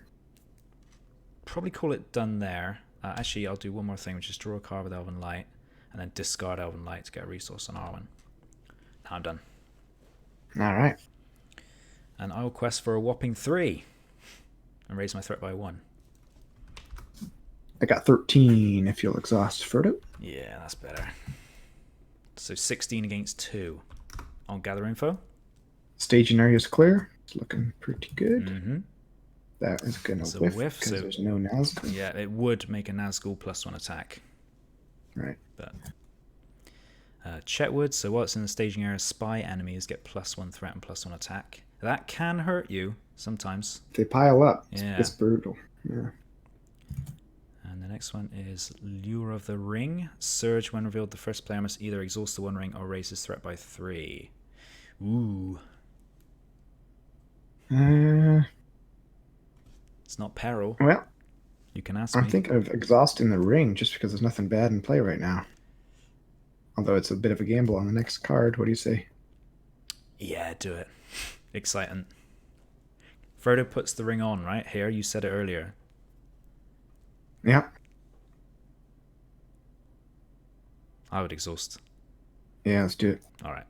Probably call it done there. Actually, I'll do one more thing, which is draw a card with Elven Light, and then discard Elven Light to get a resource on Arwen. Now I'm done. All right. And I will quest for a whopping 3 and raise my threat by 1. I got 13 if you'll exhaust Frodo. Yeah, that's better. So 16 against 2. I'll gather info. Staging area is clear. It's looking pretty good. Mm-hmm. That is going to whiff because there's no Nazgul. Yeah, it would make a Nazgul +1 attack. Right. But Chetwood, so while it's in the staging area, spy enemies get +1 threat and +1 attack. That can hurt you sometimes. They pile up. Yeah. It's brutal. Yeah. And the next one is Lure of the Ring. Surge, when revealed, the first player must either exhaust the 1 ring or raise his threat by 3. Ooh. It's not peril. Well, you can ask me. I'm thinking of exhausting the ring just because there's nothing bad in play right now. Although it's a bit of a gamble on the next card. What do you say? Yeah, do it. Exciting. Frodo puts the ring on, right? Here, you said it earlier. Yeah. I would exhaust. Yeah, let's do it. All right.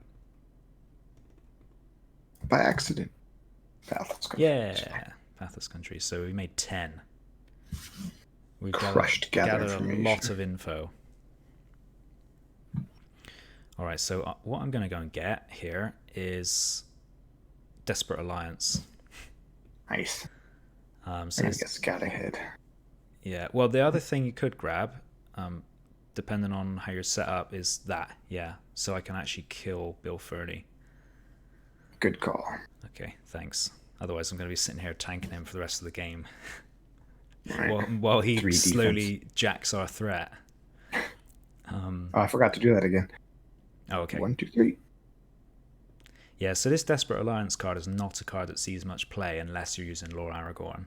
By accident. Pathless Country. Yeah. Pathless Country. So we made 10. We've gathered a lot of info. All right, so what I'm going to go and get here is Desperate Alliance. Nice. So I get Scout ahead. Yeah, well, the other thing you could grab, depending on how you're set up, is that. Yeah, so I can actually kill Bill Ferny. Good call. Okay, thanks. Otherwise, I'm going to be sitting here tanking him for the rest of the game. Right. while he 3 slowly defense. jacks our threat. I forgot to do that again. Oh, okay. 1, 2, 3. Yeah, so this Desperate Alliance card is not a card that sees much play unless you're using Lord Aragorn.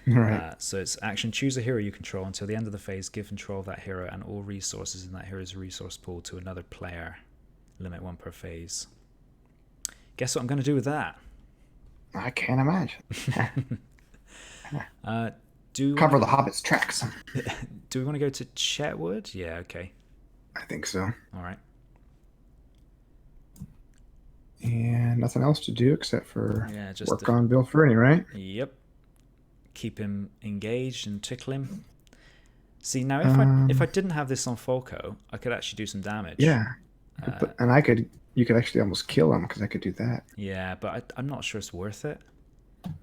Right. So it's action, choose a hero you control. Until the end of the phase, give control of that hero and all resources in that hero's resource pool to another player. Limit 1 per phase. Guess what I'm going to do with that? I can't imagine. Cover the Hobbit's tracks. Do we want to go to Chetwood? Yeah, okay. I think so. All right. And nothing else to do except for just work on Bill Ferny, right? Yep. Keep him engaged and tickle him. See, now if I didn't have this on Folco, I could actually do some damage. Yeah. And you could actually almost kill him because I could do that. Yeah, but I'm not sure it's worth it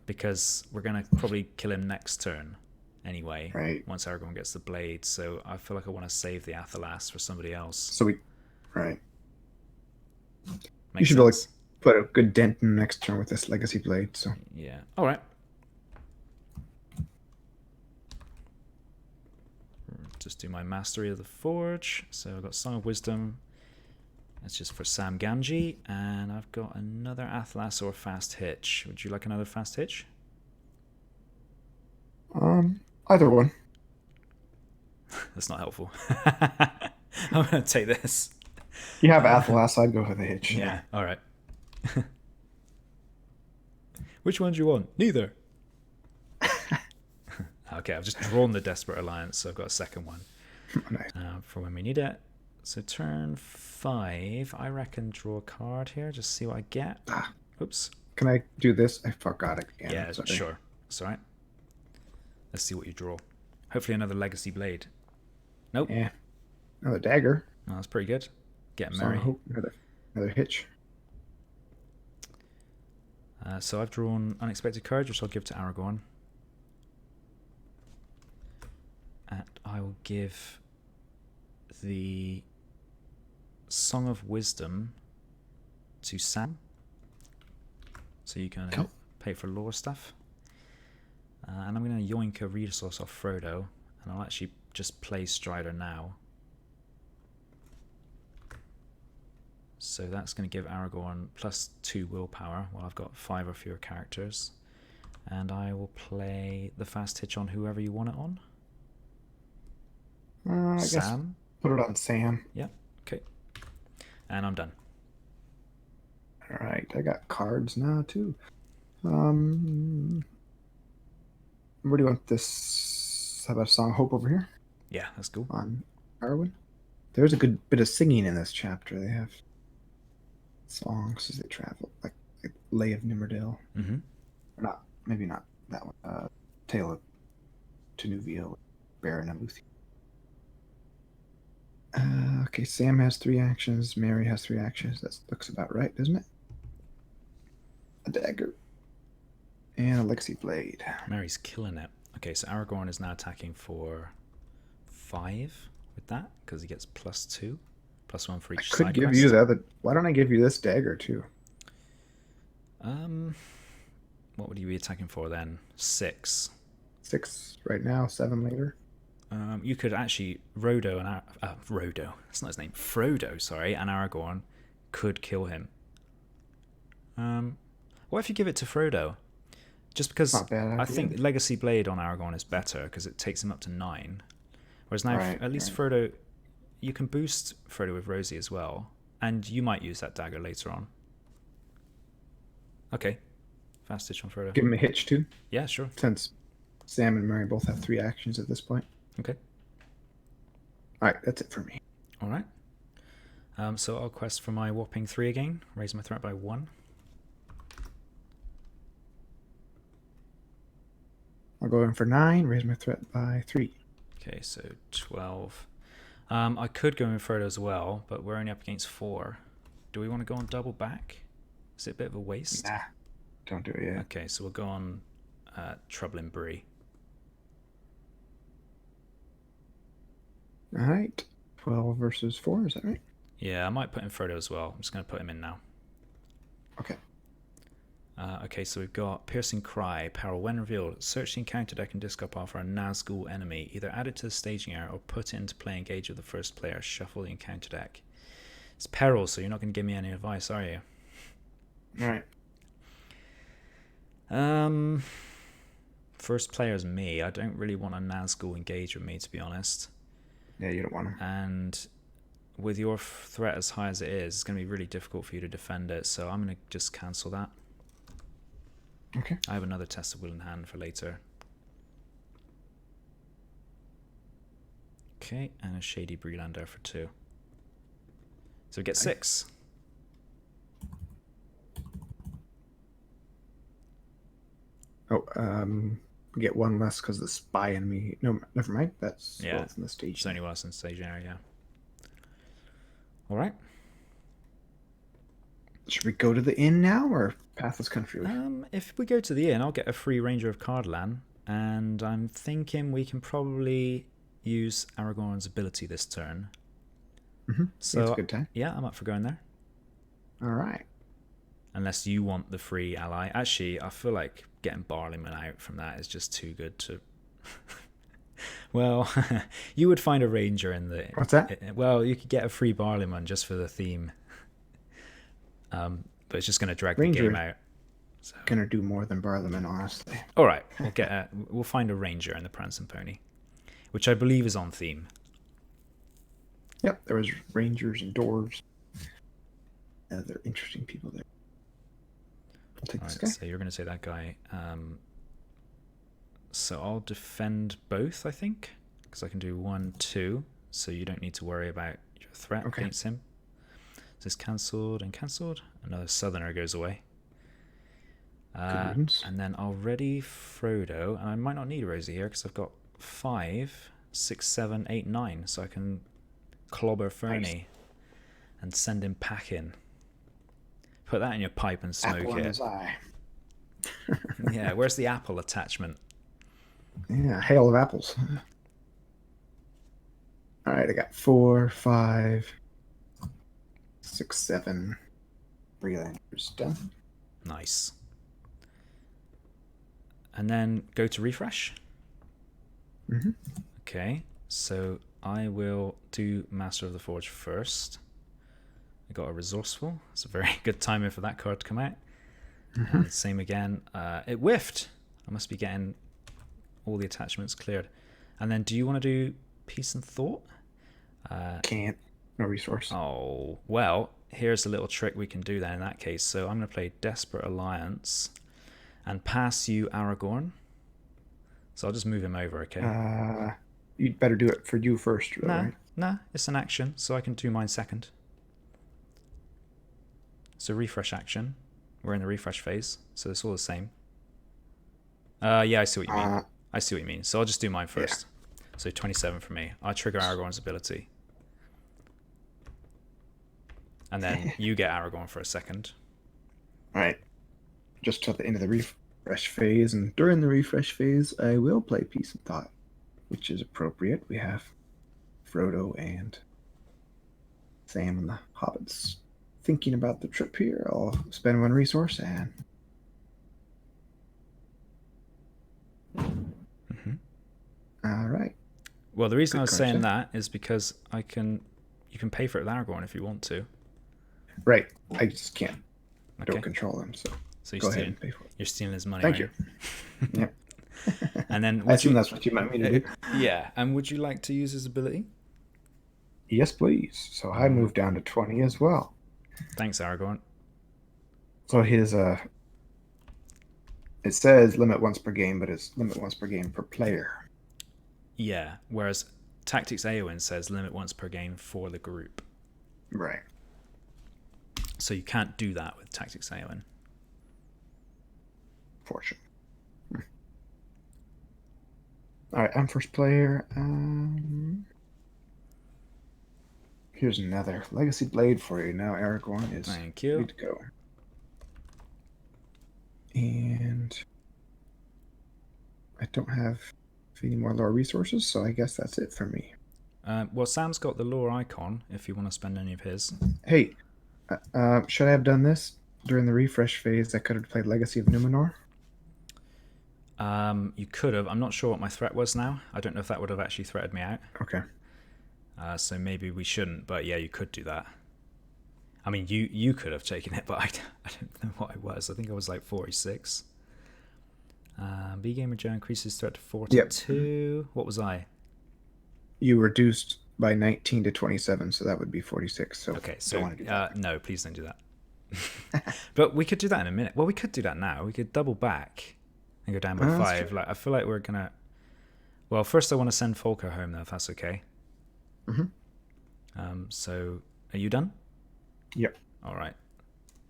because we're going to probably kill him next turn anyway. Right. Once Aragorn gets the blade. So I feel like I want to save the Athelas for somebody else. Right. Makes you should be able sense. to put a good dent in the next turn with this Legacy Blade. So yeah. All right. Just do my Mastery of the Forge. So I've got Song of Wisdom. That's just for Sam Gamgee. And I've got another Athelas or Fast Hitch. Would you like another Fast Hitch? either one. That's not helpful. I'm going to take this. You have Athelas, I'd go for the Hitch. Yeah, all right. Which one do you want? Neither. Okay, I've just drawn the Desperate Alliance, so I've got a second one. Nice. For when we need it. So turn 5, I reckon draw a card here, just see what I get. Oops. Can I do this? I forgot it again. Yeah, Sorry. sure. That's all right. Let's see what you draw. Hopefully another Legacy Blade. Nope. Yeah. Another dagger. Oh, that's pretty good. Get So merry. another Hitch. So I've drawn Unexpected Courage, which I'll give to Aragorn. And I will give the Song of Wisdom to Sam. So you can pay for lore stuff. And I'm going to yoink a resource off Frodo. And I'll actually just play Strider now. So that's going to give Aragorn +2 willpower. Well, I've got 5 or fewer characters. And I will play the Fast Hitch on whoever you want it on. I Sam? guess put it on Sam. Yeah, okay. And I'm done. All right, I got cards now too. Where do you want this? How about Song of Hope over here? Yeah, that's cool. on Arwen. There's a good bit of singing in this chapter. They have songs as they travel, like Lay of Nimmerdale. Mm-hmm. Or not, maybe not that one. Tale of Tenuvio, Baron and Lucy. Okay, Sam has 3 actions. Mary has 3 actions. That looks about right, doesn't it? A dagger. And a Legacy Blade. Mary's killing it. Okay, so Aragorn is now attacking for 5 with that, because he gets +2. +1 for each I could side give quest. you the other. Why don't I give you this dagger too? What would you be attacking for then? 6. 6 right now, 7 later. You could actually Frodo, that's not his name. Frodo, sorry, and Aragorn could kill him. What if you give it to Frodo? Just because Not bad I idea. think Legacy Blade on Aragorn is better because it takes him up to 9. Whereas now, Right, at least Frodo, you can boost Frodo with Rosie as well, and you might use that dagger later on. Okay, fast stitch on Frodo. Give him a hitch too, Yeah, sure. since Sam and Mary both have 3 actions at this point. Okay. All right, that's it for me. All right. So I'll quest for my whopping 3 again. Raise my threat by 1. I'll go in for 9. Raise my threat by 3. Okay, so 12. I could go in Frodo as well, but we're only up against 4. Do we want to go on double back? Is it a bit of a waste? Nah, don't do it yet. Okay, so we'll go on Trouble in Bree. All right, 12 versus 4. Is that right? Yeah, I might put in Frodo as well. I'm just going to put him in now. Okay. Okay, so we've got Piercing Cry. Peril. When revealed, search the encounter deck and discard pile for a Nazgul enemy. Either add it to the staging area or put it into play. Engage with the first player. Shuffle the encounter deck. It's Peril, so you're not going to give me any advice, are you? All right. First player is me. I don't really want a Nazgul engage with me, to be honest. Yeah, you don't want to. And with your threat as high as it is, it's going to be really difficult for you to defend it, so I'm going to just cancel that. Okay. I have another Test of Will in hand for later. Okay, and a Shady Breelander for 2. So we get 6. Oh, we get 1 less because the spy enemy. No, never mind. That's Yeah, in the stage. it's only worse in the stage area, yeah. All right. Should we go to the inn now or Pathless Country? If we go to the inn, I'll get a free Ranger of Cardlan, and I'm thinking we can probably use Aragorn's ability this turn. Mm-hmm. So that's a good time. Yeah, I'm up for going there. All right. Unless you want the free ally. Actually, I feel like getting Barleyman out from that is just too good to... Well, you would find a Ranger in the... What's that? Well, you could get a free Barleyman just for the theme. But it's just going to drag Ranger the game out. So. Gonna do more than Barleyman, honestly. All right, we'll find a Ranger in the Prancing Pony, which I believe is on theme. Yep, there was Rangers and Dwarves. They're interesting people there. I'll take this guy. So you're going to say that guy. So I'll defend both, I think, because I can do 1, 2, so you don't need to worry about your threat against him. So it's cancelled and cancelled. Another Southerner goes away. And then I'll ready Frodo, and I might not need Rosie here because I've got 5, 6, 7, 8, 9, so I can clobber Ferny and send him packing. Put that in your pipe and smoke apple it. In his eye. Yeah, where's the apple attachment? Yeah, hail of apples. All right, I got 4, 5, 6, 7 Brelanders done. Nice. And then go to refresh. Mm-hmm. Okay, so I will do Master of the Forge first. I got a Resourceful. It's a very good timing for that card to come out. Mm-hmm. And same again. It whiffed. I must be getting all the attachments cleared. And then do you want to do Peace and Thought? Can't. No resource. Oh, well, here's a little trick we can do then in that case. So I'm going to play Desperate Alliance and pass you Aragorn. So I'll just move him over, okay? You'd better do it for you first, though, Nah, right? nah, it's an action, so I can do mine second. So refresh action. We're in the refresh phase, so it's all the same. Yeah, I see what you mean. I see what you mean. So I'll just do mine Yeah. first. So 27 for me. I trigger Aragorn's ability. And then you get Aragorn for a second. All right. Just till the end of the refresh phase, and during the refresh phase, I will play Peace and Thought, which is appropriate. We have Frodo and Sam and the hobbits thinking about the trip here. I'll spend one resource and. Mm-hmm. All right. Well, the reason Good I was cards, saying eh? that is because you can pay for it with Aragorn if you want to. Right. I just can't. I Okay. don't control them, so So go ahead and pay for it. you're stealing his money. Thank you. Yep. And then I assume that's what you meant me to do. Yeah. And would you like to use his ability? Yes, please. So I moved down to 20 as well. Thanks, Aragorn. So his it says limit once per game, but it's limit once per game per player. Yeah. Whereas Tactics Eowyn says limit once per game for the group. Right. So you can't do that with Tactics Eowyn. Fortunate. All right, I'm first player. Here's another Legacy Blade for you. Now Aragorn is Thank you. ready to go. And I don't have any more lore resources, so I guess that's it for me. Well, Sam's got the lore icon if you want to spend any of his. Hey, should I have done this during the refresh phase? I could have played Legacy of Numenor. You could have. I'm not sure what my threat was now. I don't know if that would have actually threatened me out. Okay. So maybe we shouldn't, but yeah, you could do that. I mean, you could have taken it, but I don't know what I was. I think I was like 46. BGamerjoe increases threat to 42. Yep. What was I? You reduced by 19 to 27, so that would be 46. So okay, so don't want to do that. No, please don't do that. But we could do that in a minute. Well, we could do that now. We could double back and go down by 5. Like I feel like we're gonna. Well, first I want to send Folko home though, if that's okay. Mm-hmm. So are you done? Yep. All right.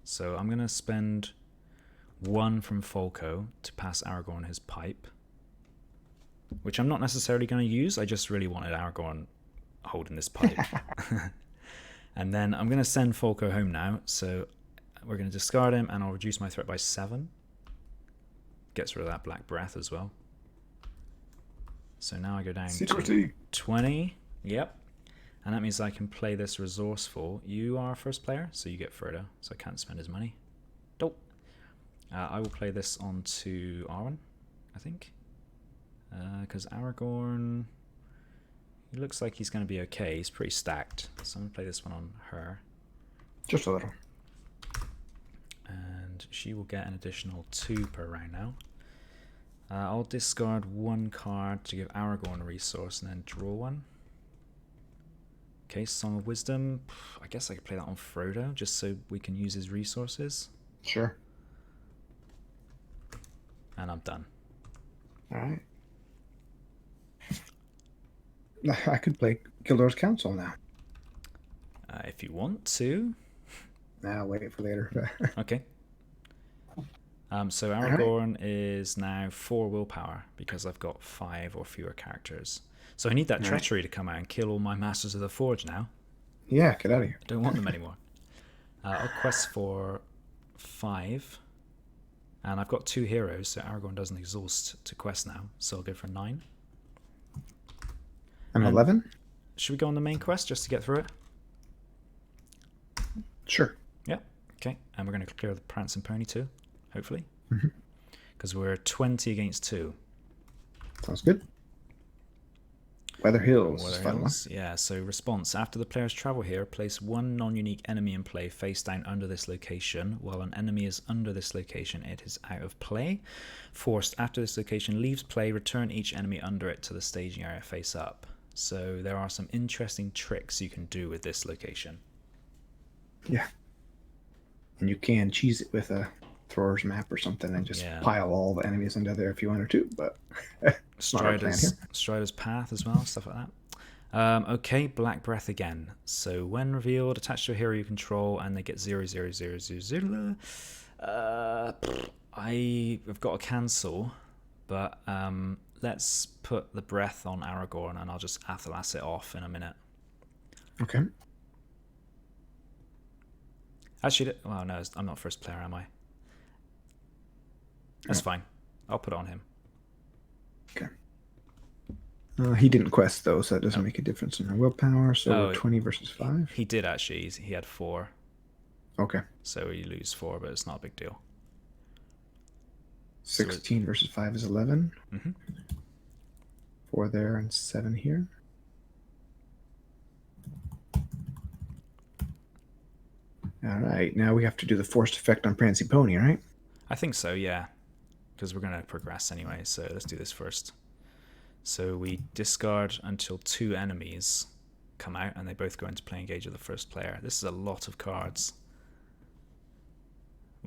So I'm gonna spend 1 from Folko to pass Aragorn his pipe, which I'm not necessarily going to use. I just really wanted Aragorn holding this pipe. And then I'm going to send Folko home now. So we're going to discard him, and I'll reduce my threat by 7. Gets rid of that Black Breath as well. So now I go down to 20. Yep. And that means I can play this resourceful. You are first player, so you get Frodo. So I can't spend his money. Dope. I will play this on to Arwen, I think. Because Aragorn, he looks like he's going to be okay. He's pretty stacked. So I'm going to play this one on her. Just a little. And she will get an additional 2 per round now. I'll discard 1 card to give Aragorn a resource and then draw 1. Okay, Song of Wisdom. I guess I could play that on Frodo just so we can use his resources. Sure. And I'm done. All right. I could play Gildor's Council now. If you want to. Nah, wait for later. Okay. So Aragorn is now 4 willpower because I've got 5 or fewer characters. So I need that treachery to come out and kill all my Masters of the Forge now. Yeah, get out of here. I don't want them anymore. I'll quest for 5. And I've got 2 heroes, so Aragorn doesn't exhaust to quest now. So I'll go for 9. And 11? Should we go on the main quest just to get through it? Sure. Yeah. Okay. And we're going to clear the Prance and Pony too, hopefully. Mm-hmm. Because we're 20 against 2. Sounds good. Weather Hills. Weather Hills. Yeah, so response. After the players travel here, place 1 non-unique enemy in play face down under this location. While an enemy is under this location, it is out of play. Forced. After this location leaves play, return each enemy under it to the staging area face up. So there are some interesting tricks you can do with this location. Yeah. And you can cheese it with a flamethrowers map or something and just Yeah. pile all the enemies into there if you wanted to, but it's not our plan here. Strider's Path as well, stuff like that. Okay, Black Breath again. So when revealed, attached to a hero you control, and they get 0, 0, 0, 0, 0. I've got to cancel, but let's put the Breath on Aragorn, and I'll just Athelas it off in a minute. Okay. Actually, well, no, I'm not first player, am I? That's fine. I'll put it on him. Okay. He didn't quest, though, so that doesn't make a difference in our willpower. So we're 20 versus 5. He did, actually. He had 4. Okay. So you lose 4, but it's not a big deal. 16 versus 5 is 11. 4 there and 7 here. All right. Now we have to do the forced effect on Prancing Pony, right? I think so, yeah. Because we're going to progress anyway, so let's do this first. So we discard until 2 enemies come out, and they both go into play engage with the first player. This is a lot of cards.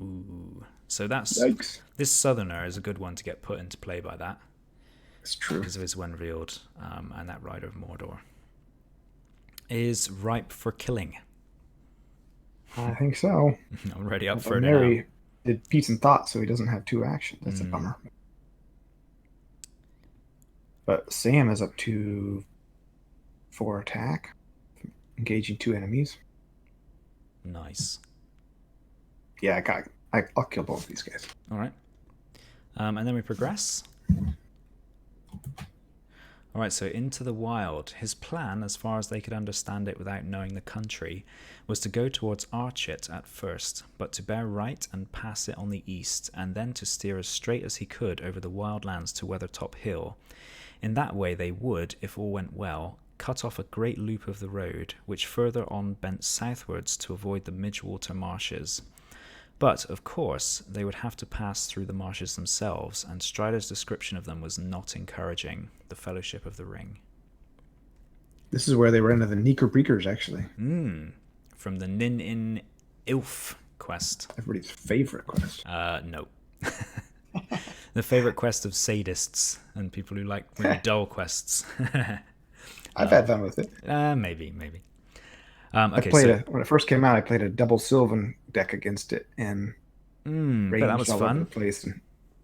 Ooh. So that's... Yikes. This Southerner is a good one to get put into play by that. It's true. Because of his when revealed, and that Rider of Mordor. Is ripe for killing. I think so. I'm ready up for it Mary now. did Peace and Thought, so he doesn't have 2 actions. That's a bummer. But Sam is up to 4 attack, engaging 2 enemies. Nice. Yeah, I'll kill both of these guys. All right. And then we progress. All right, so Into the Wild. His plan, as far as they could understand it without knowing the country, was to go towards Archit at first, but to bear right and pass it on the east, and then to steer as straight as he could over the wildlands to Weathertop Hill. In that way they would, if all went well, cut off a great loop of the road, which further on bent southwards to avoid the Midgewater marshes. But, of course, they would have to pass through the marshes themselves, and Strider's description of them was not encouraging. The Fellowship of the Ring. This is where they were into the Knickerbreakers, actually. From the Nin in Ilf quest. Everybody's favorite quest. No. The favorite quest of sadists and people who like really dull quests. I've had fun with it. Maybe. Okay, when it first came out, I played a double Sylvan deck against it and but that was all fun. over the place and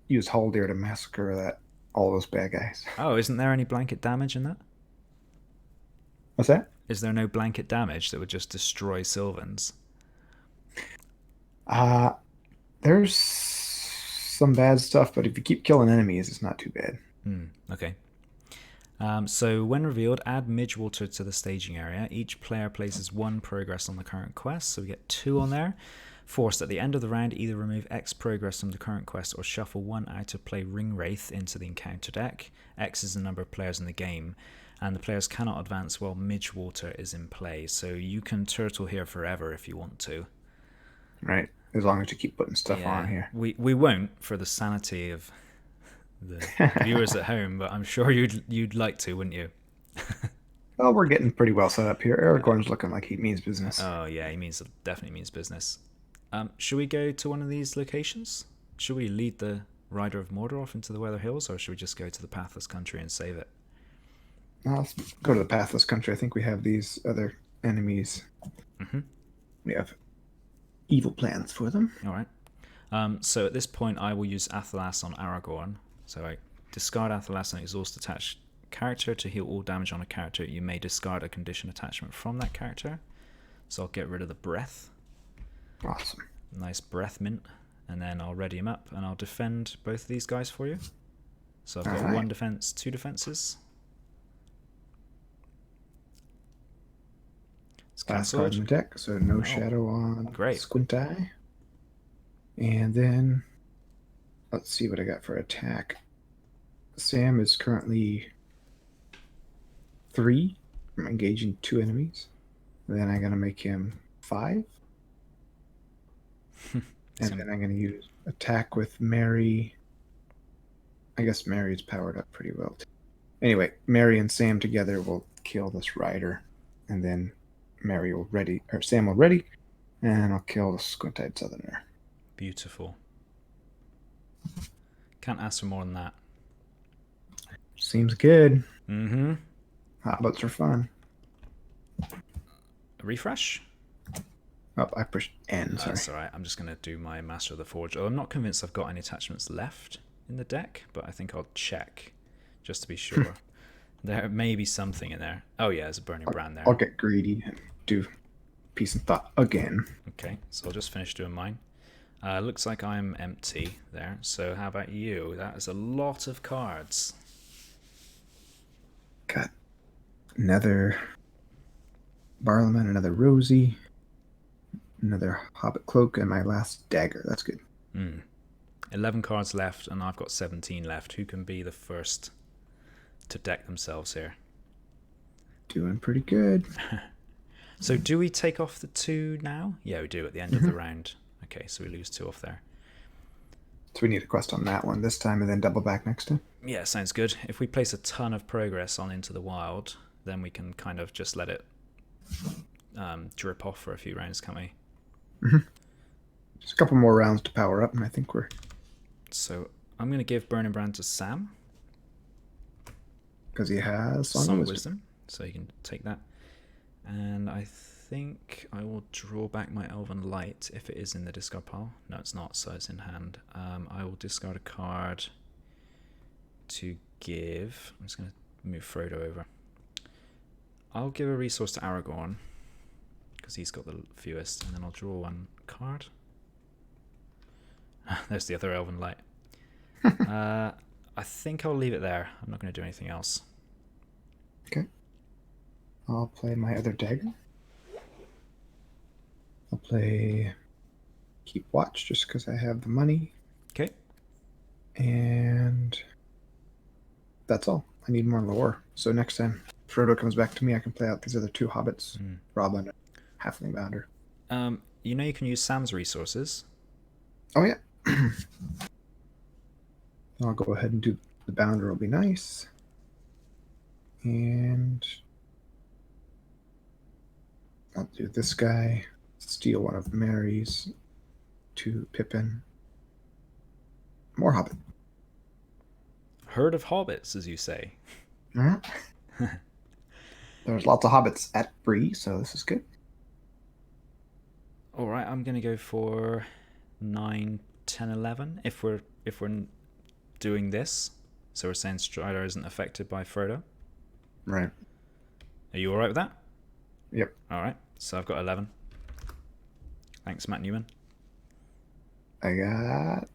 used Haldir to massacre all those bad guys. Oh, isn't there any blanket damage in that? What's that? Is there no blanket damage that would just destroy Sylvans? There's some bad stuff, but if you keep killing enemies, it's not too bad. Okay. So when revealed, add Midgewater to the staging area. Each player places 1 progress on the current quest, so we get 2 on there. Forced at the end of the round, either remove X progress from the current quest or shuffle 1 out of play Ring Wraith into the encounter deck. X is the number of players in the game, and the players cannot advance while Midgewater is in play, so you can turtle here forever if you want to. Right, as long as you keep putting stuff on here. We won't, for the sanity of the viewers at home, but I'm sure you'd like to, wouldn't you? Well, we're getting pretty well set up here. Aragorn's looking like he means business. Oh yeah, definitely means business. Should we go to one of these locations? Should we lead the Rider of Mordor off into the Weather Hills, or should we just go to the Pathless Country and save it? Let's go to the Pathless Country. I think we have these other enemies. We have evil plans for them. All right. So at this point, I will use Athelas on Aragorn. So I discard Athelas and exhaust attached character to heal all damage on a character. You may discard a condition attachment from that character. So I'll get rid of the breath. Awesome. Nice breath mint. And then I'll ready him up and I'll defend both of these guys for you. So I've got 1 defense, 2 defenses. It's Last card in the deck, so no shadow on Squint Eye. And then let's see what I got for attack. Sam is currently 3 from engaging 2 enemies. And then I'm going to make him 5. And then I'm going to use attack with Mary. I guess Mary's powered up pretty well too. Anyway, Mary and Sam together will kill this rider. And then Sam will ready, and I'll kill the Squint-Eyed Southerner. Beautiful. Can't ask for more than that. Seems good. Mm-hmm. Hobbits are fun. Refresh? Oh, I pushed N, sorry. That's alright. I'm just going to do my Master of the Forge. I'm not convinced I've got any attachments left in the deck, but I think I'll check just to be sure. There may be something in there. Oh yeah, there's a Burning Brand there. I'll get greedy and do Peace and Thought again. Okay, so I'll just finish doing mine. Looks like I'm empty there. So how about you? That is a lot of cards. Got another Barlaman, another Rosie, another Hobbit Cloak, and my last dagger. That's good. 11 cards left, and I've got 17 left. Who can be the first to deck themselves here? Doing pretty good. So do we take off the 2 now? Yeah, we do at the end of the round. Okay, so we lose 2 off there. So we need a quest on that one this time and then double back next time. Yeah, sounds good. If we place a ton of progress on Into the Wild, then we can kind of just let it drip off for a few rounds, can't we? Just a couple more rounds to power up, and I think we're... So I'm going to give Burning Brand to Sam. Because he has Song of Wisdom. So you can take that. And I think I will draw back my Elven Light if it is in the discard pile. No, it's not, so it's in hand. I will discard a card to give... I'm just going to move Frodo over. I'll give a resource to Aragorn, because he's got the fewest, and then I'll draw 1 card. There's the other Elven Light. I think I'll leave it there. I'm not going to do anything else. Okay. I'll play my other dagger. I'll play Keep Watch just because I have the money. Okay. And that's all. I need more lore. So next time Frodo comes back to me, I can play out these other 2 hobbits, Roblin and Halfling Bounder. You know you can use Sam's resources. Oh, yeah. I'll go ahead and do the Bounder. Will be nice. And I'll do this guy. Steal one of Mary's to Pippin. More Hobbit. Herd of hobbits, as you say. There's lots of hobbits at Bree, so this is good. All right, I'm going to go for 9, 10, 11 if we're doing this. So we're saying Strider isn't affected by Frodo. Right. Are you all right with that? Yep. All right. So I've got 11. Thanks, Matt Newman. I got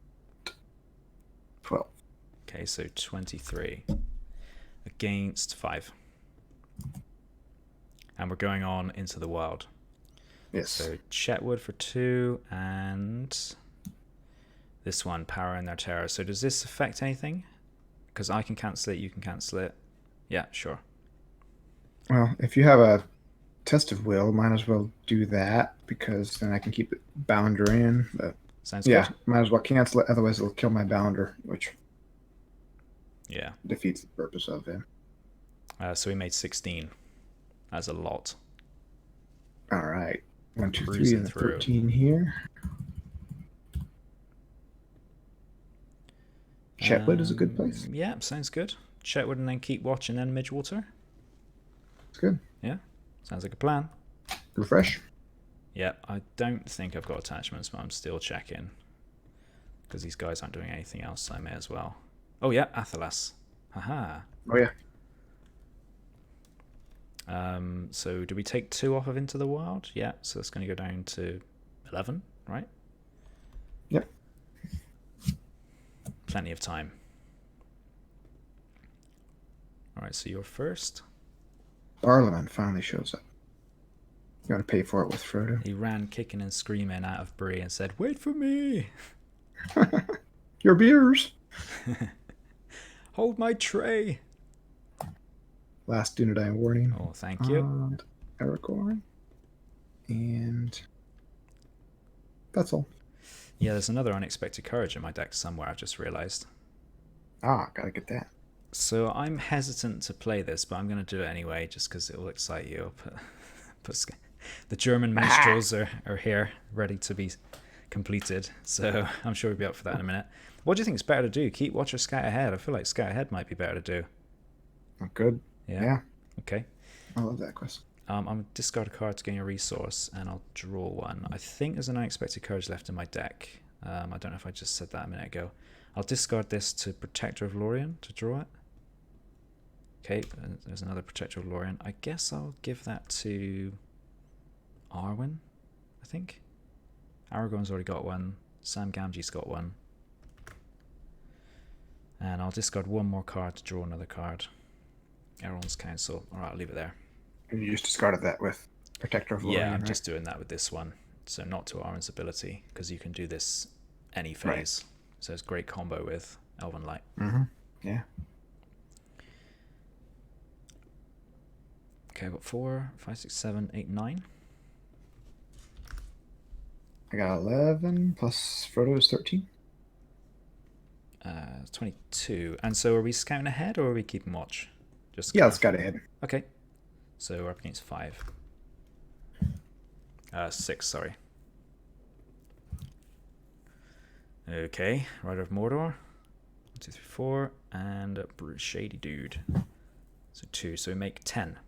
12. Okay, so 23 against 5. And we're going on Into the Wild. Yes. So Chetwood for 2 and this one, Power in Their Terror. So does this affect anything? Because I can cancel it, you can cancel it. Yeah, sure. Well, if you have a Test of Will, might as well do that because then I can keep it Bounder in. But Sounds good. Might as well cancel it. Otherwise, it'll kill my Bounder, which defeats the purpose of him. So we made 16. That's a lot. All right. 1, 2, 3, Cruising and through. 13 here. Chetwood is a good place. Yeah, sounds good. Chetwood and then Keep Watch and then Midgewater. It's good. Yeah, sounds like a plan. Refresh. Yeah, I don't think I've got attachments, but I'm still checking. Because these guys aren't doing anything else, so I may as well. Oh yeah, Athelas. Haha. Oh yeah. So do we take 2 off of Into the Wild? Yeah, so it's going to go down to 11, right? Yep. Plenty of time. All right, so you're first. Barlaman finally shows up. You gotta pay for it with Frodo. He ran kicking and screaming out of Bree and said, "Wait for me! Your beers! Hold my tray!" Last Dunedain warning. Oh, thank you. And Aragorn. And that's all. Yeah, there's another Unexpected Courage in my deck somewhere, I've just realized. Gotta get that. So I'm hesitant to play this, but I'm going to do it anyway, just because it will excite you. The German minstrels are here, ready to be completed. So I'm sure we'll be up for that in a minute. What do you think is better to do? Keep watch or scout ahead? I feel like scout ahead might be better to do. Oh, good. Yeah. Okay. I love that quest. I'm going to discard a card to gain a resource, and I'll draw one. I think there's an unexpected courage left in my deck. I don't know if I just said that a minute ago. I'll discard this to Protector of Lorien to draw it. Okay, there's another Protector of Lorien. I guess I'll give that to Arwen, I think. Aragorn's already got one. Sam Gamgee's got one. And I'll discard one more card to draw another card. Elrond's Council. Alright, I'll leave it there. And you just discarded that with Protector of Lorien, Yeah, I'm right? just doing that with this one. So not to Arwen's ability, because you can do this any phase. Right. So it's great combo with Elven Light. Mm-hmm. Yeah. Okay, I've got 4, 5, 6, 7, 8, 9. I got 11 plus Frodo's 13. 22. And so are we scouting ahead or are we keeping watch? Just let's scout ahead. Okay. So we're up against 5. 6, sorry. Okay, Rider of Mordor. 1, 2, 3, 4. And a Shady Dude. So 2. So we make 10.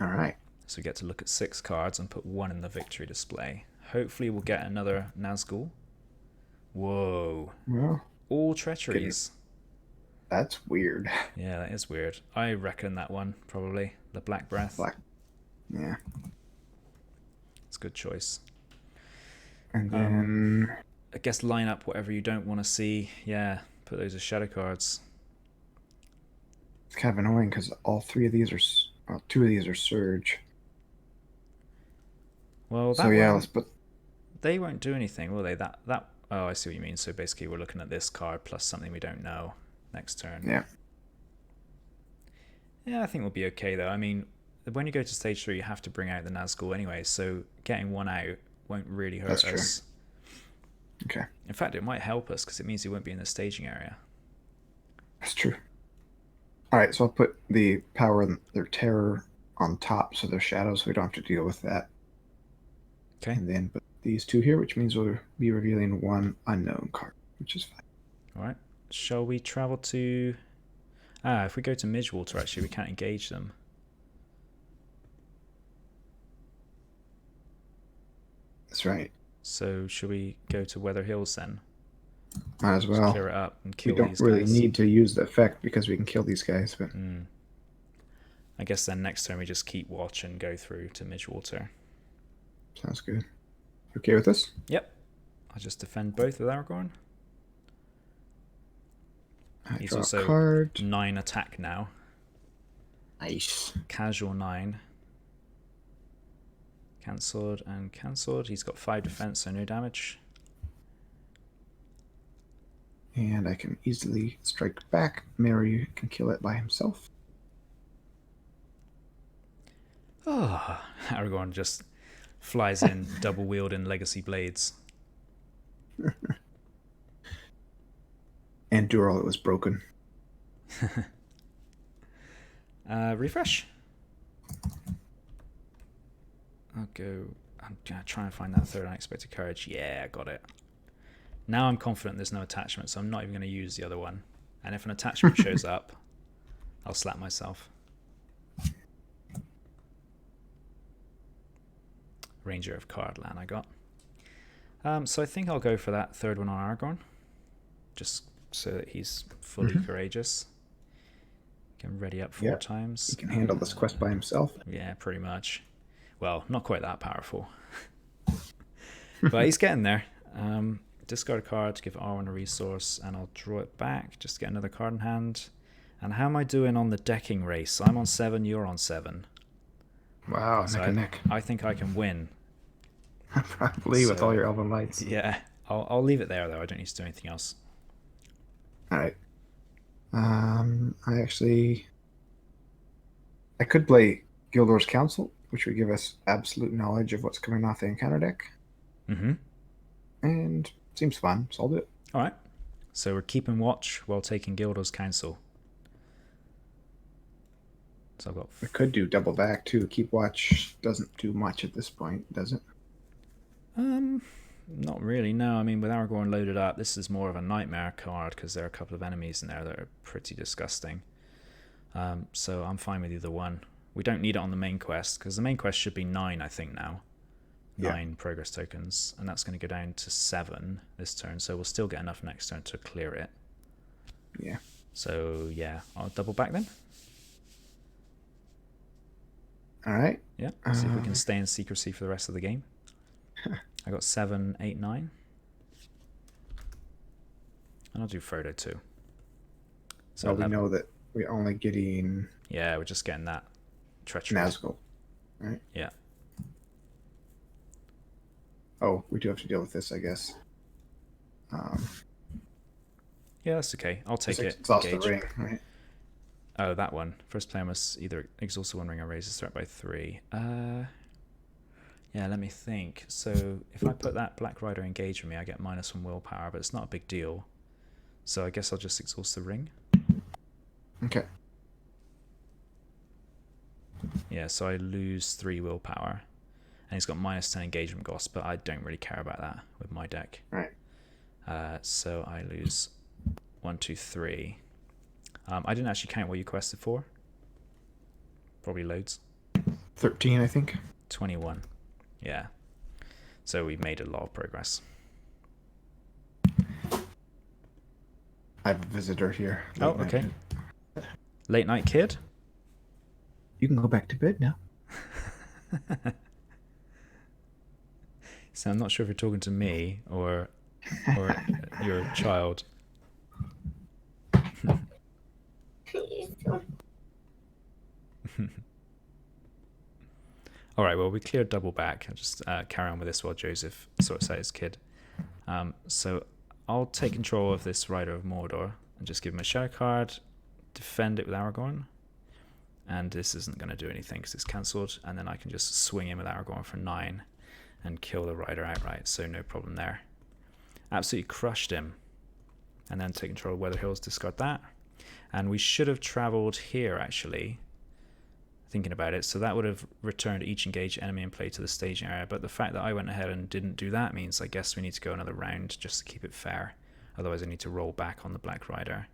All right. So we get to look at 6 cards and put 1 in the victory display. Hopefully we'll get another Nazgul. Whoa. Well, all treacheries. That's weird. Yeah, that is weird. I reckon that one, probably. The Black Breath. Yeah. It's a good choice. And then... I guess line up whatever you don't want to see. Yeah, put those as shadow cards. It's kind of annoying because all 3 of these are... Well, 2 of these are Surge. Well, so yeah, let's put... They won't do anything, will they? That. Oh, I see what you mean. So basically we're looking at this card plus something we don't know next turn. Yeah. Yeah, I think we'll be okay, though. I mean, when you go to stage 3, you have to bring out the Nazgul anyway, so getting 1 out won't really hurt us. That's true. Okay. In fact, it might help us because it means he won't be in the staging area. That's true. All right, so I'll put the power and their terror on top, so they're shadows, so we don't have to deal with that. Okay. And then put these 2 here, which means we'll be revealing 1 unknown card, which is fine. All right. Shall we travel to... if we go to Midgewater, actually, we can't engage them. That's right. So should we go to Weather Hills then? Might as well. Just clear it up and kill these guys. We don't really need to use the effect because we can kill these guys. But I guess then next turn we just keep watch and go through to Midgewater. Sounds good. You okay with this? Yep. I'll just defend both with Aragorn. He's also card. 9 attack now. Nice. Casual 9. Cancelled and cancelled. He's got 5 defense, so no damage. And I can easily strike back. Mary can kill it by himself. Oh, Aragorn just flies in, double wielding legacy blades. And Dural, it was broken. Refresh. I'll go. I'm gonna try and find that 3rd unexpected courage. Yeah, I got it. Now I'm confident there's no attachment, so I'm not even going to use the other one. And if an attachment shows up, I'll slap myself. Ranger of Cardland I got. So I think I'll go for that 3rd one on Aragorn. Just so that he's fully courageous. Can ready up 4 times. He can handle this quest by himself. Yeah, pretty much. Well, not quite that powerful. But he's getting there. Discard a card to give Arwen a resource, and I'll draw it back just to get another card in hand. And how am I doing on the decking race? I'm on 7, you're on 7. Wow, so neck and neck. I think I can win. Probably with all your Elven Lights. Yeah, I'll leave it there, though. I don't need to do anything else. All right. I could play Gildor's Council, which would give us absolute knowledge of what's coming off the encounter deck. Mm-hmm. And seems fun, so I'll do it. All right. So we're keeping watch while taking Gildor's Council. So I've got. We could do double back too. Keep watch doesn't do much at this point, does it? Not really. No, I mean with Aragorn loaded up, this is more of a nightmare card because there are a couple of enemies in there that are pretty disgusting. So I'm fine with either one. We don't need it on the main quest because the main quest should be 9, I think now. 9 progress tokens, and that's going to go down to 7 this turn. So we'll still get enough next turn to clear it. Yeah. So yeah, I'll double back then. All right. Yeah. See if we can stay in secrecy for the rest of the game. I got 7, 8, 9. And I'll do Frodo too. So we know that we're only getting. Yeah, we're just getting that treachery. Nazgul, right? Yeah. Oh, we do have to deal with this, I guess. Yeah, that's okay. I'll take it. Exhaust the ring, right? Oh, that one. First player must either exhaust the One Ring or raise his threat by 3. Yeah, let me think. So if I put that Black Rider engage with me, I get -1 willpower, but it's not a big deal. So I guess I'll just exhaust the ring. Okay. Yeah, so I lose 3 willpower. And he's got -10 engagement cost, but I don't really care about that with my deck. Right. So I lose 1, 2, 3. I didn't actually count what you quested for. Probably loads. 13, I think. 21. Yeah. So we've made a lot of progress. I have a visitor here. Oh, okay. Late night kid? You can go back to bed now. So I'm not sure if you're talking to me or your child. All right, well, we cleared double back. I'll just carry on with this while Joseph sorts out his kid. So I'll take control of this Rider of Mordor and just give him a shadow card, defend it with Aragorn, and this isn't going to do anything because it's cancelled, and then I can just swing in with Aragorn for 9 and kill the Rider outright, so no problem there. Absolutely crushed him. And then take control of Weather Hills, discard that. And we should have travelled here, actually, thinking about it. So that would have returned each engaged enemy in play to the staging area. But the fact that I went ahead and didn't do that means I guess we need to go another round just to keep it fair. Otherwise I need to roll back on the Black Rider.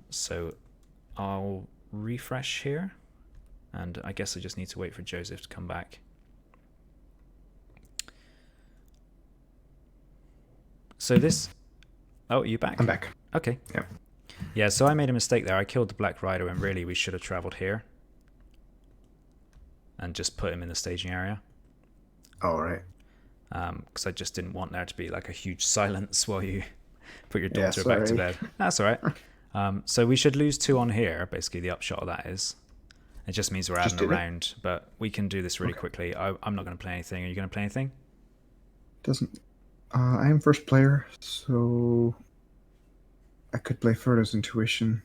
So I'll refresh here. And I guess I just need to wait for Joseph to come back. So this... Oh, are you back? I'm back. Okay. Yeah. Yeah, so I made a mistake there. I killed the Black Rider when really we should have travelled here. And just put him in the staging area. Oh, right. Because I just didn't want there to be like a huge silence while you put your daughter back to bed. That's all right. So we should lose 2 on here. Basically, the upshot of that is. It just means we're adding a round. But we can do this really quickly. I'm not going to play anything. Are you going to play anything? Doesn't... I am first player, so I could play Frodo's Intuition,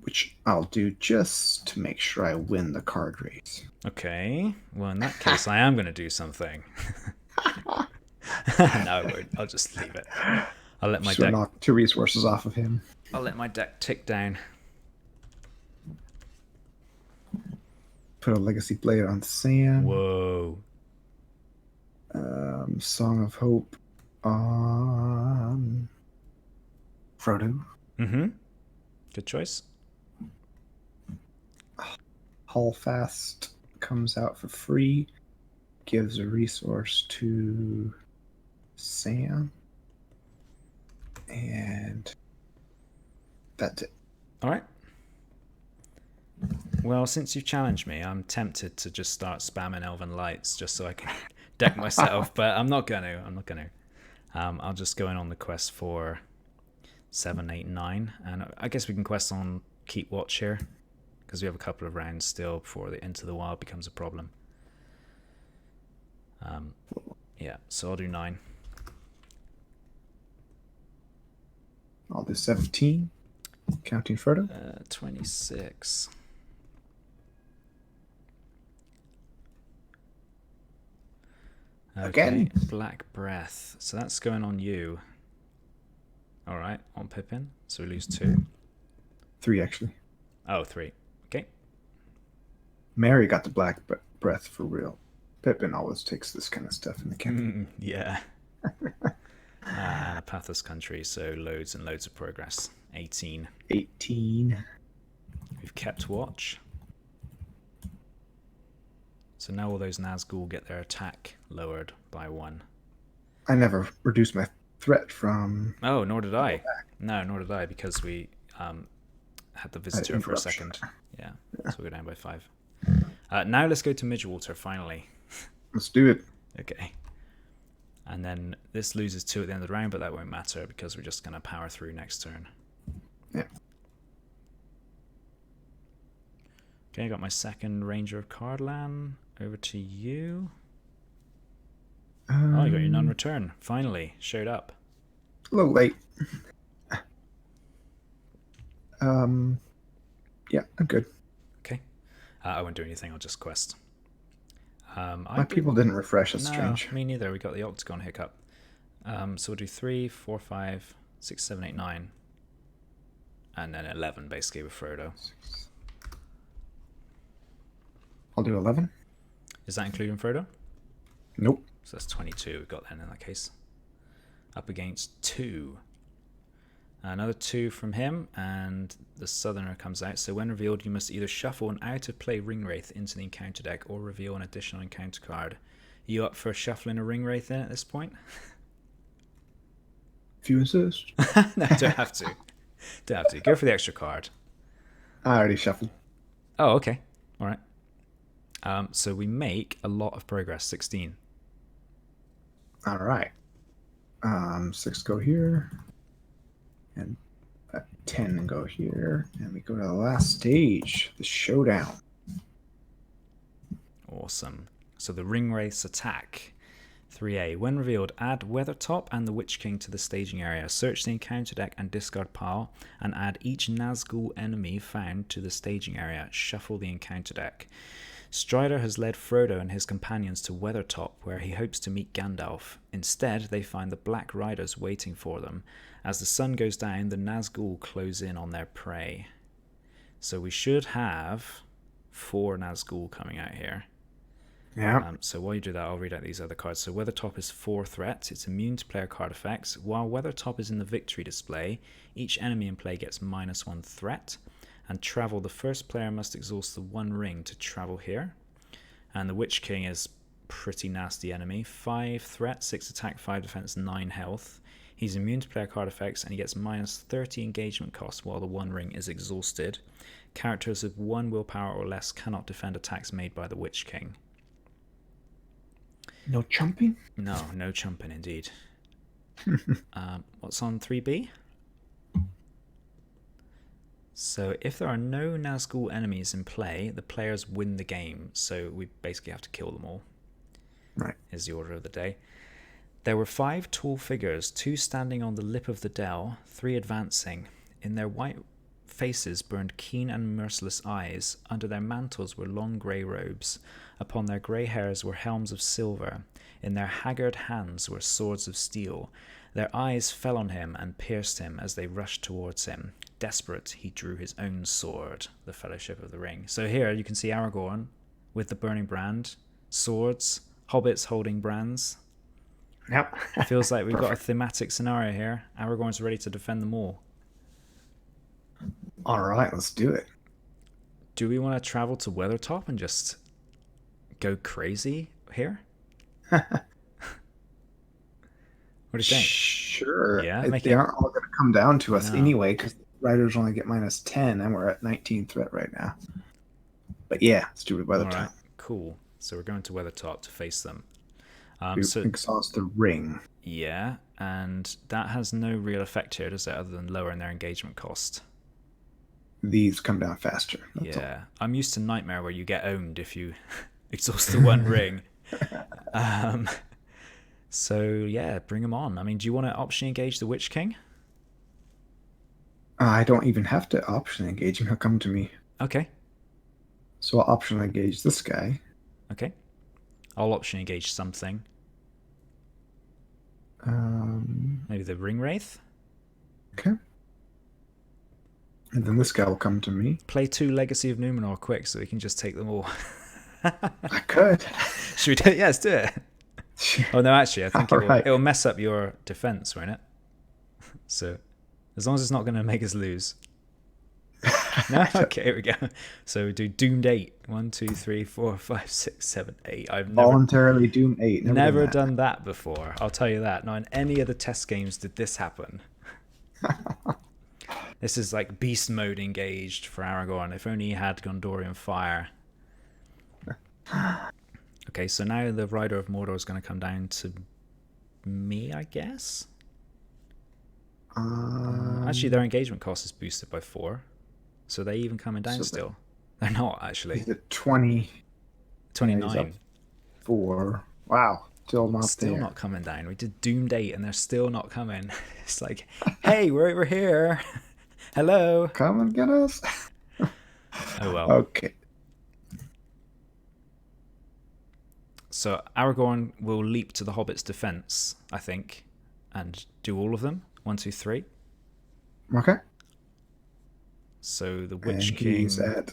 which I'll do just to make sure I win the card race. Okay. Well, in that case, I am going to do something. No, I won't. I'll just leave it. I'll let my deck knock 2 resources off of him. I'll let my deck tick down. Put a Legacy Blade on Sam. Whoa. Song of Hope on Frodo. Mm-hmm. Good choice. Hallfast comes out for free. Gives a resource to Sam. And that's it. All right. Well, since you've challenged me, I'm tempted to just start spamming Elven Lights just so I can deck myself, but I'm not going to. I'll just go in on the quest for 7, 8, 9, and I guess we can quest on Keep Watch here because we have a couple of rounds still before the Into the Wild becomes a problem. Yeah, so I'll do 9. I'll do 17, counting Frodo. 26. Okay, Again? Black Breath. So that's going on you. Alright, on Pippin. So we lose 2. 3 actually. Oh, 3. Okay. Mary got the black breath for real. Pippin always takes this kind of stuff in the campaign. Yeah. And a pathless country, so loads and loads of progress. 18. 18. We've kept watch. So now all those Nazgul get their attack lowered by 1. I never reduced my threat from... Oh, nor did I. No, nor did I, because we had the visitor for a second. Yeah, so we're down by 5. Now let's go to Midgewater, finally. Let's do it. Okay. And then this loses 2 at the end of the round, but that won't matter because we're just going to power through next turn. Yeah. Okay, I got my second Ranger of Cardlan. Over to you. Oh, you got your non-return. Finally, showed up. A little late. Yeah, I'm good. Okay. I won't do anything. I'll just quest. My people didn't refresh. That's strange. Me neither. We got the Octagon hiccup. So we'll do 3, 4, 5, 6, 7, 8, 9. And then 11, basically, with Frodo. I'll do 11. Is that including Frodo? Nope. So that's 22 we've got then in that case. Up against 2. Another 2 from him, and the Southerner comes out. So when revealed, you must either shuffle an out-of-play Ringwraith into the encounter deck or reveal an additional encounter card. Are you up for shuffling a Ringwraith in at this point? If you insist. No, don't have to. Don't have to. Go for the extra card. I already shuffled. Oh, okay. All right. So we make a lot of progress, 16. All right. 6 go here. And 10 go here. And we go to the last stage, the showdown. Awesome. So the Ringwraith's attack. 3A. When revealed, add Weathertop and the Witch King to the staging area. Search the encounter deck and discard pile, and add each Nazgul enemy found to the staging area. Shuffle the encounter deck. Strider has led Frodo and his companions to Weathertop, where he hopes to meet Gandalf. Instead, they find the Black Riders waiting for them. As the sun goes down, the Nazgul close in on their prey. So we should have 4 Nazgul coming out here. Yeah. So while you do that, I'll read out these other cards. So Weathertop is 4 threats. It's immune to player card effects. While Weathertop is in the victory display, each enemy in play gets -1 threat. And travel, the first player must exhaust the 1 ring to travel here. And the Witch King is pretty nasty enemy. 5 threat, 6 attack, 5 defense, 9 health. He's immune to player card effects and he gets -30 engagement cost while the 1 ring is exhausted. Characters with 1 willpower or less cannot defend attacks made by the Witch King. No chumping? No chumping indeed. What's on 3B? So if there are no Nazgul enemies in play, the players win the game. So we basically have to kill them all. Right. Is the order of the day. There were 5 tall figures, 2 standing on the lip of the dell, 3 advancing. In their white faces burned keen and merciless eyes. Under their mantles were long grey robes. Upon their grey hairs were helms of silver. In their haggard hands were swords of steel. Their eyes fell on him and pierced him as they rushed towards him. Desperate, he drew his own sword, the Fellowship of the Ring. So here you can see Aragorn with the burning brand, swords, hobbits holding brands. Yep. Feels like we've got a thematic scenario here. Aragorn's ready to defend them all. All right, let's do it. Do we want to travel to Weathertop and just go crazy here? What do you think? Sure. Yeah, They aren't all going to come down to us anyway, because riders only get -10, and we're at 19 threat right now. But yeah, let's do it Weathertop. All right, cool. So we're going to Weathertop to face them. So exhaust the ring. Yeah, and that has no real effect here, does it, other than lowering their engagement cost? These come down faster. Yeah, I'm used to Nightmare where you get owned if you exhaust the 1 ring. So yeah, bring them on. I mean, do you want to option engage the Witch King? I don't even have to option engage him. He'll come to me. Okay. So I'll option engage this guy. Okay. I'll option engage something. Maybe the Ringwraith? Okay. And then this guy will come to me. Play 2 Legacy of Numenor quick so we can just take them all. I could. Should we do it? Yeah, let's do it. Oh no, actually, I think it'll mess up your defense, won't it? So, as long as it's not going to make us lose. No, okay, here we go. So we do doomed 8. 1, 2, 3, 4, 5, 6, 7, 8. I've never Voluntarily doom 8. never done that before. I'll tell you that. Not in any of the test games did this happen. This is like beast mode engaged for Aragorn. If only he had Gondorian fire. Okay, so now the Rider of Mordor is going to come down to me, I guess. Actually, their engagement cost is boosted by 4. So they even coming down still. They're not, actually. The 20. 29. 4. Wow. Still not coming down. We did doomed 8 and they're still not coming. It's like, hey, we're over here. Hello. Come and get us. Oh well. Okay. So Aragorn will leap to the Hobbit's defense, I think, and do all of them. 1, 2, 3. Okay. So the Witch King. He's at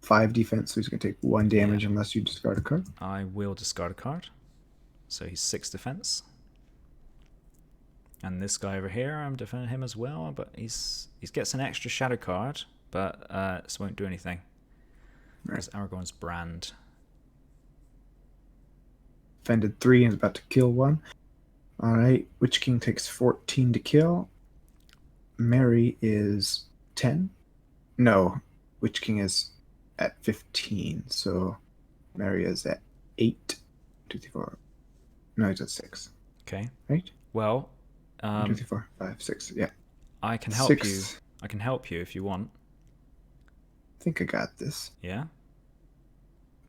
5 defense, so he's going to take 1 damage unless you discard a card. I will discard a card. So he's 6 defense. And this guy over here, I'm defending him as well, but he gets an extra shadow card, but this won't do anything. There's Aragorn's brand. Defended 3 and is about to kill 1. Alright, Witch King takes 14 to kill. Mary is 10. No, Witch King is at 15, so Mary is at 8. 2, 3, 4. No, he's at 6. Okay. Right? Well, 1, 2, 3, 4, 5, 6. Yeah. I can help 6. you. I can help you if you want. I think I got this. Yeah?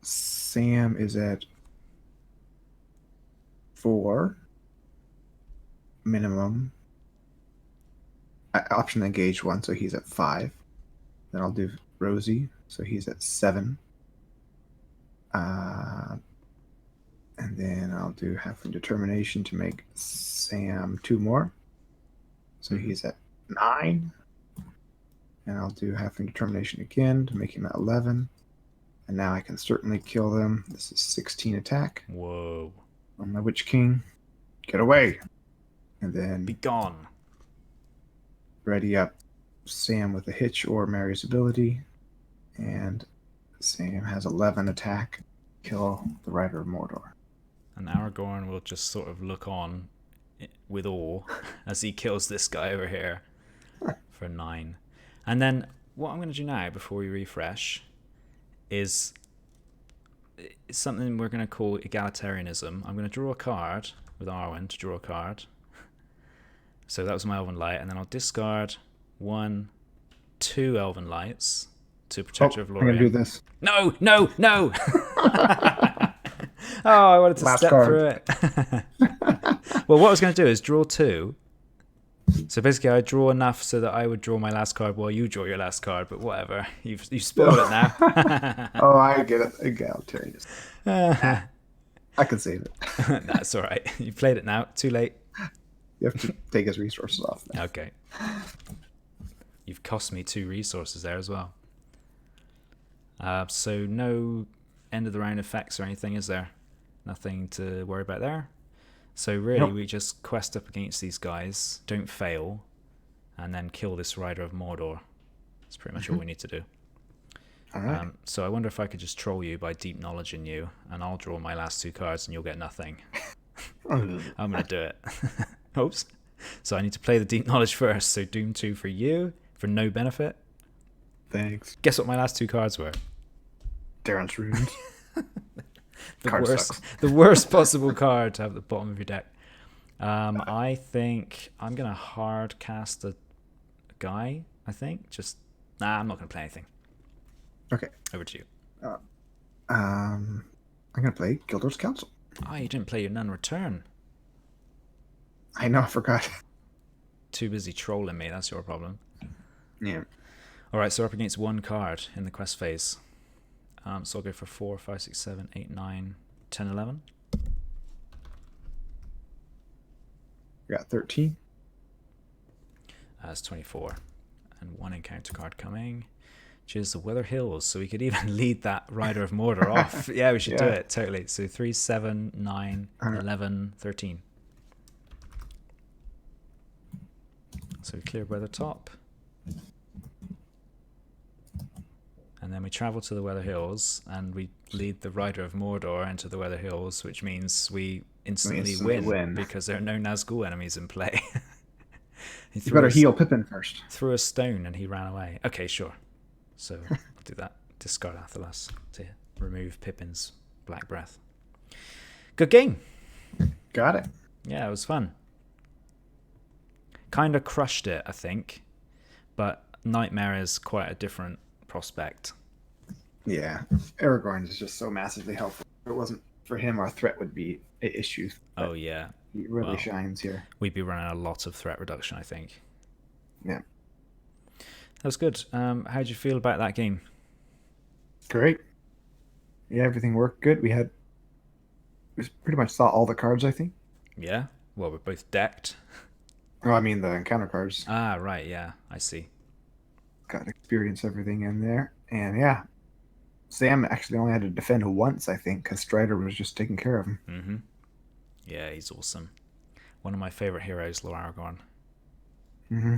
Sam is at 4 minimum. Option engage 1, so he's at 5. Then I'll do Rosie, so he's at 7. And then I'll do Halfling Determination to make Sam 2 more. So he's at 9. And I'll do Halfling Determination again to make him at 11. And now I can certainly kill them. This is 16 attack. Whoa. On my Witch King. Get away! And then Be gone. Ready up Sam with a hitch or Mary's ability. And Sam has 11 attack. Kill the Rider of Mordor. And Aragorn will just sort of look on with awe as he kills this guy over here for 9. And then what I'm going to do now before we refresh is something we're going to call egalitarianism. I'm going to draw a card with Arwen to draw a card. So that was my Elven Light, and then I'll discard 1, 2 Elven Lights to Protector of Lorien. I'm going to do this. No! Oh, I wanted to Last step card. through it. Well, what I was going to do is draw 2. So basically, I draw enough so that I would draw my last card while you draw your last card. But whatever, you've spoiled it now. Oh, I get it. Egalitarianism. I can save it. That's all right. You played it now. Too late. You have to take his resources off now. Okay. You've cost me 2 resources there as well. So no end of the round effects or anything, is there? Nothing to worry about there. So really, we just quest up against these guys, don't fail, and then kill this Rider of Mordor. That's pretty much all we need to do. All right. So I wonder if I could just troll you by deep knowledge in you, and I'll draw my last 2 cards and you'll get nothing. I'm going to do it. Oops. So I need to play the deep knowledge first. So Doom 2 for you, for no benefit. Thanks. Guess what my last 2 cards were? Darren's Runes. The worst possible card to have at the bottom of your deck. I think I'm going to hard cast a guy, I think. I'm not going to play anything. Okay. Over to you. I'm going to play Gildor's Council. You didn't play your None Return. I know, I forgot. Too busy trolling me, that's your problem. Yeah. Alright, so we're up against 1 card in the quest phase. So I'll go for 4, 5, 6, 7, 8, 9, 10, 11. We got 13. That's 24. And 1 encounter card coming, which is the Weather Hills. So we could even lead that Rider of Mordor off. Yeah, we should do it, totally. So 3, 7, 9, 11, 13. So we clear Weather Top. And then we travel to the Weather Hills, and we lead the Rider of Mordor into the Weather Hills, which means we instantly win because there are no Nazgul enemies in play. You better heal Pippin first. Threw a stone and he ran away. Okay, sure. So I'll do that. Discard Athelas to remove Pippin's Black Breath. Good game. Got it. Yeah, it was fun. Kind of crushed it, I think. But Nightmare is quite a different prospect. Yeah. Aragorn is just so massively helpful. If it wasn't for him, our threat would be an issue. Oh, yeah. He really shines here. We'd be running a lot of threat reduction, I think. Yeah. That was good. How'd you feel about that game? Great. Yeah, everything worked good. We pretty much saw all the cards, I think. Yeah? Well, we're both decked. Oh, I mean the encounter cards. Ah, right, yeah. I see. Got to experience everything in there. And yeah, Sam actually only had to defend once, I think, because Strider was just taking care of him. Mm-hmm. Yeah, he's awesome. One of my favorite heroes, Lord Aragorn. Mm-hmm.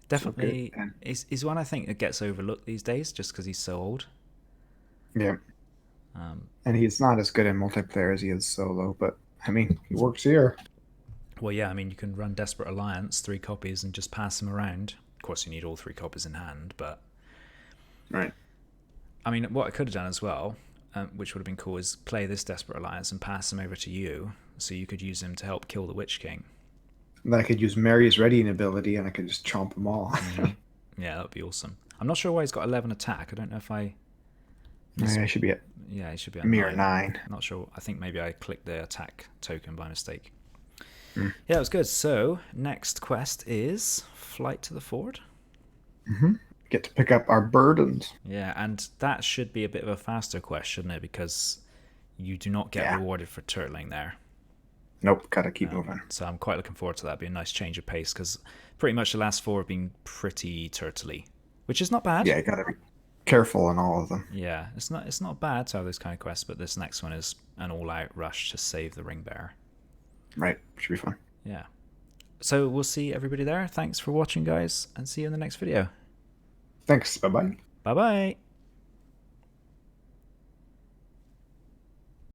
Definitely, so he's one I think that gets overlooked these days just because he's so old. Yeah. And he's not as good in multiplayer as he is solo, but I mean, he works here. Well, yeah, I mean, you can run Desperate Alliance, 3 copies, and just pass them around. Of course, you need all 3 copies in hand, but... Right. I mean, what I could have done as well, which would have been cool, is play this Desperate Alliance and pass them over to you, so you could use him to help kill the Witch King. And then I could use Mary's Readying ability, and I could just chomp them all. Yeah, that would be awesome. I'm not sure why he's got 11 attack. I don't know if I... Yeah, he should be at... Yeah, he should be at mere 9. 9. I'm not sure. I think maybe I clicked the attack token by mistake. Yeah, it was good. So, next quest is Flight to the Ford. Mm-hmm. Get to pick up our burdens. Yeah, and that should be a bit of a faster quest, shouldn't it? Because you do not get rewarded for turtling there. Nope, gotta keep moving. So I'm quite looking forward to that. It'll be a nice change of pace, because pretty much the last 4 have been pretty turtly, which is not bad. Yeah, you gotta be careful on all of them. Yeah, it's not bad to have those kind of quests, but this next one is an all-out rush to save the ring bearer. Right, should be fun. Yeah. So we'll see everybody there. Thanks for watching, guys, and see you in the next video. Thanks, bye-bye. Bye-bye.